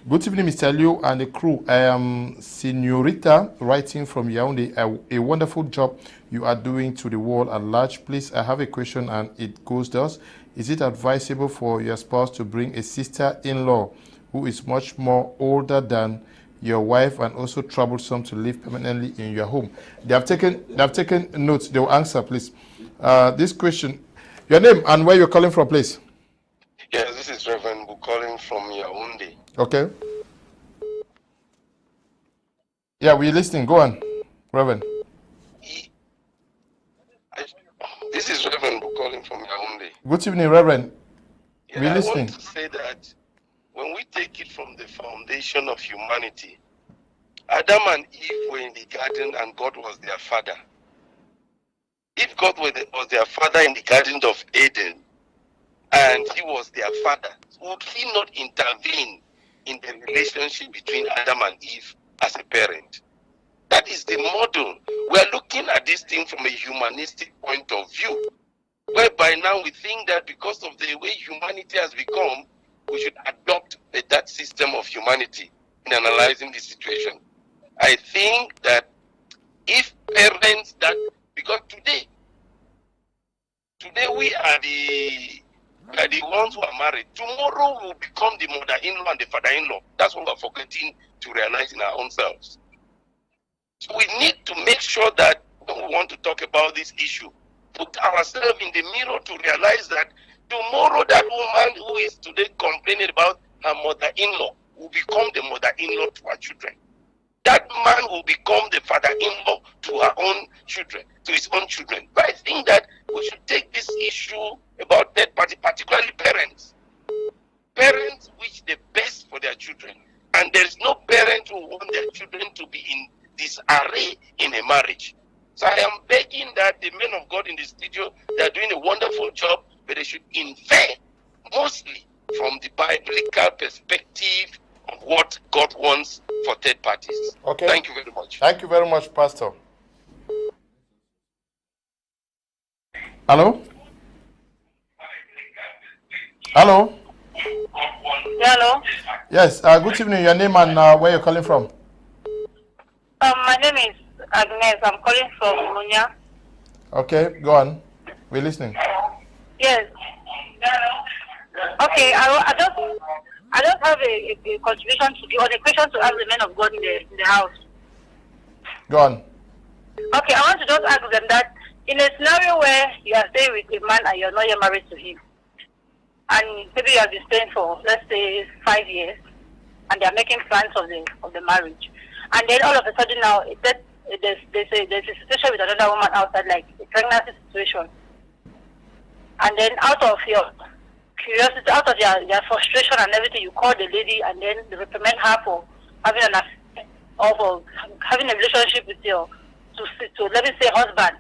Good evening, Mr. Liu and the crew. I am Senorita, writing from Yaoundé. A wonderful job you are doing to the world at large. Please, I have a question, and it goes thus. Is it advisable for your spouse to bring a sister-in-law who is much more older than your wife and also troublesome to live permanently in your home? They have taken notes. They will answer, please. This question, your name and where you're calling from, please. Yes, this is Reverend Bu calling from Yaoundé. Okay. Yeah, we're listening. Go on, Reverend. This is Reverend calling from Yaoundé. Good evening, Reverend. Yeah, We're I listening. want to say that when we take it from the foundation of humanity, Adam and Eve were in the garden and God was their father. If God was their father in the Garden of Eden and he was their father, would he not intervene in the relationship between Adam and Eve as a parent? That is the model. We are looking at this thing from a humanistic point of view, whereby now we think that because of the way humanity has become, we should adopt that system of humanity in analyzing the situation. I think that if parents that, because today we are the ones who are married. Tomorrow we will become the mother-in-law and the father-in-law. That's what we're forgetting to realize in our own selves. So we need to make sure that when we want to talk about this issue, put ourselves in the mirror to realize that tomorrow that woman who is today complaining about her mother-in-law will become the mother-in-law to her children. That man will become the father-in-law to her own children, to his own children. But I think that we should take this issue about third party, particularly parents. Parents wish the best for their children. And there is no parent who wants their children to be in disarray in a marriage. So I am begging that the men of God in the studio, they are doing a wonderful job, but they should infer mostly from the biblical perspective of what God wants for third parties. Okay. Thank you very much. Thank you very much, Pastor. Hello? Hello? Hello. Yes, good evening. Your name and where you're calling from? My name is Agnes. I'm calling from Munya. Okay, go on. We're listening. Yes. Okay, I just have a contribution to give, or a question to ask the men of God in the house. Go on. Okay, I want to just ask them that in a scenario where you are staying with a man and you're not yet married to him, and maybe you have been staying for, let's say, 5 years, and they are making plans of the marriage, and then all of a sudden now there's a situation with another woman outside, like a pregnancy situation, and then out of your curiosity, out of your frustration and everything, you call the lady and then they reprimand her for having an affair or for having a relationship with your, to let me say, husband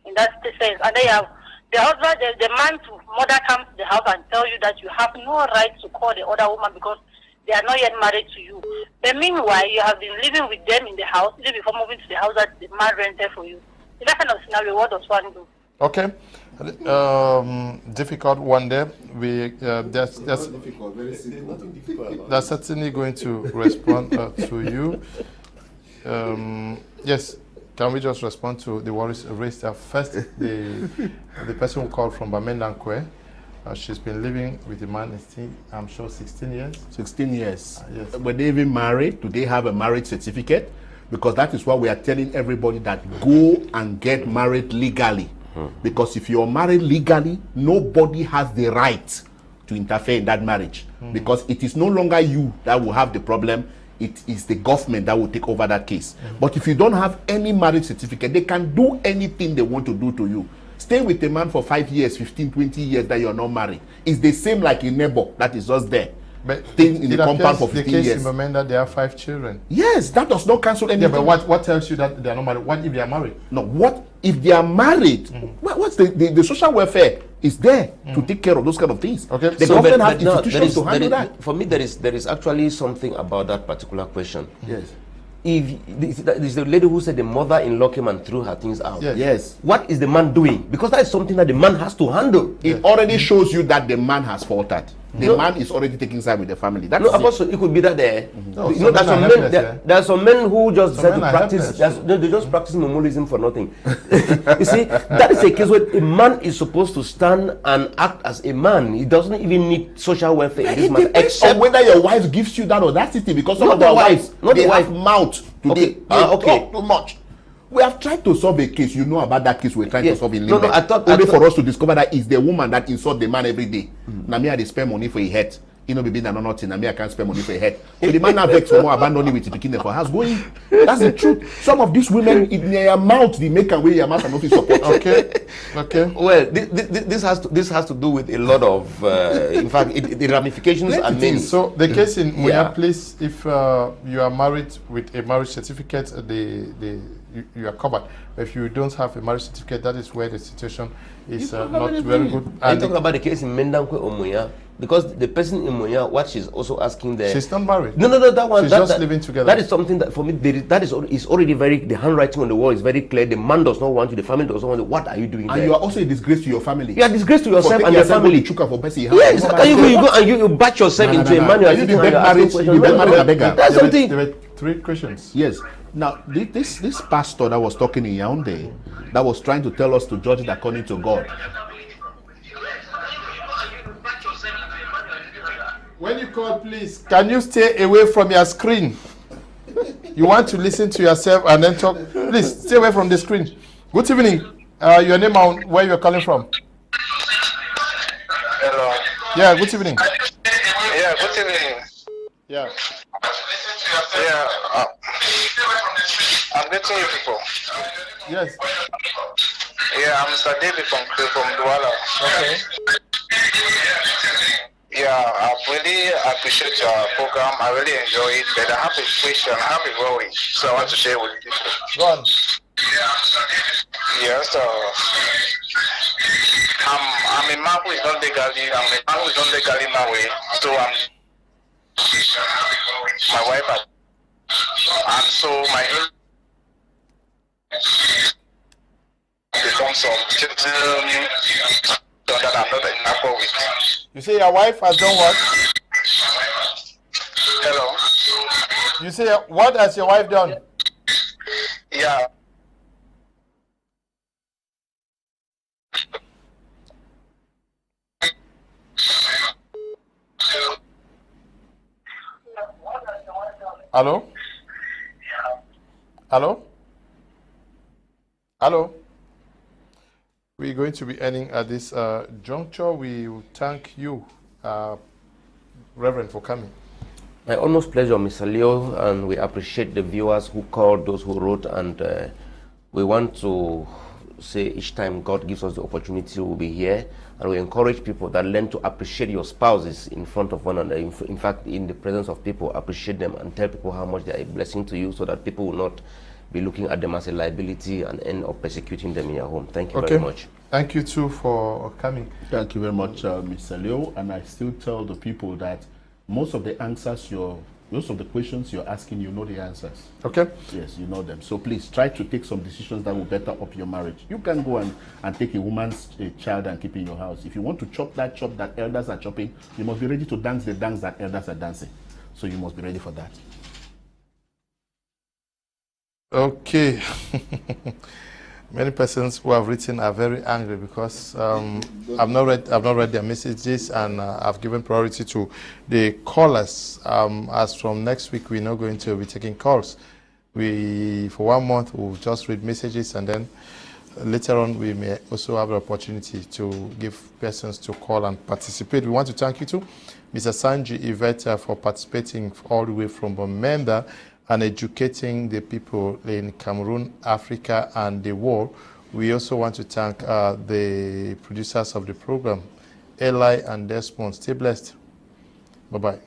in that sense, and then you have the husband, the man's mother comes to the house and tell you that you have no right to call the other woman because they are not yet married to you. But meanwhile, you have been living with them in the house even before moving to the house that the man rented for you. In that kind of scenario, what does one do? Okay. Difficult one there. That's certainly going to respond to you. Yes. Can we just respond to the worries raised there? First, the person who called from Bamendankwe, she's been living with the man, I'm sure, 16 years. 16 years. Yes. Were they even married? Do they have a marriage certificate? Because that is what we are telling everybody, that go and get married legally. Because if you're married legally, nobody has the right to interfere in that marriage. Because it is no longer you that will have the problem. It is the government that will take over that case. But if you don't have any marriage certificate, they can do anything they want to do to you. Stay with a man for 5 years, 15, 20 years that you're not married. It's the same like a neighbor that is just there. But in the compound for 15 years. The case in Bamenda, they have 5 children. Yes, that does not cancel anything. Yeah, but what tells you that they are not married? What if they are married? No, what if they are married? What's the social welfare is there to take care of those kind of things. Okay. The government has institutions to handle that. For me, there is actually something about that particular question. Yes. If this the lady who said the mother-in-law came and threw her things out. Yes. What is the man doing? Because that is something that the man has to handle. It already shows you that the man has faltered. The man is already taking side with the family. That's it could be that there. There are some men who just decide to practice. They just practice memorialism for nothing. You see, that is a case where a man is supposed to stand and act as a man. He doesn't even need social welfare in this matter, except whether your wife gives you that audacity. Because some of our wives, they have mouth today. Talk too much. We have tried to solve a case. You know about that case we're trying to solve in Limbe. Only for us to discover that it's the woman that insults the man every day. Now me, they spend money for a head. you know, baby, no nothing. I mean, I can't spend money for a head. So the man now vex for more abandoning with the picking for house going. That's the truth. Some of these women, in their mouth, they make away your mouth and not support. Okay. Well, this has to do with a lot of, in fact, the ramifications are many. So the case in Muya, please, if you are married with a marriage certificate, you are covered. If you don't have a marriage certificate, that is where the situation is not very good. Are you talking about the case in Mendankwe or Muya? Because the person in Muya, what she's also asking there... She's not married. No, that one... She's just living together. That is something that, for me, that is already very... The handwriting on the wall is very clear. The man does not want you. The family does not want you. What are you doing there? And you are also a disgrace to your family. You are a disgrace to yourself and your family. Yeah, exactly. You go and you batch yourself into a man. You did marriage a beggar. That's something... There were 3 questions. Yes. Now, this pastor that was talking in Yaoundé, that was trying to tell us to judge it according to God. When you call, please, can you stay away from your screen? You want to listen to yourself and then talk. Please, stay away from the screen. Good evening. Your name and where you're calling from. Hello. Yeah, good evening. Yeah, good evening. Yeah. Yeah, I'm getting you people. Yes. Yeah, I'm Mr. David from Douala. Okay. Yeah, I really appreciate your program. I really enjoy it. But I have a question. I have a worry. So I want to share with you. Go on. Yeah, so I'm a man who is not legally married. So my wife and so my become some that I'm not in accord with. You say your wife has done what? Hello. You say what has your wife done? Yeah. Hello? Hello? Hello? We're going to be ending at this juncture. We will thank you, Reverend, for coming. My almost pleasure, Mr. Leo, and we appreciate the viewers who called, those who wrote, and we want to say each time God gives us the opportunity, we'll be here, and we encourage people that learn to appreciate your spouses in front of one another. In fact, in the presence of people, appreciate them and tell people how much they are a blessing to you, so that people will not be looking at them as a liability and end up persecuting them in your home. Thank you very much. Thank you too for coming. Thank you very much, Mr. Leo. And I still tell the people that most of the questions you're asking, you know the answers. Okay. Yes, you know them. So please try to take some decisions that will better up your marriage. You can go and take a woman's child and keep in your house. If you want to chop that elders are chopping, you must be ready to dance the dance that elders are dancing. So you must be ready for that. Okay. Many persons who have written are very angry because I've not read their messages, and I've given priority to the callers. As from next week, we're not going to be taking calls. For 1 month, we'll just read messages, and then later on, we may also have the opportunity to give persons to call and participate. We want to thank you too, Mr. Asanji, Yvette, for participating all the way from Bamenda and educating the people in Cameroon, Africa, and the world. We also want to thank the producers of the program, Eli and Desmond. Stay blessed. Bye-bye.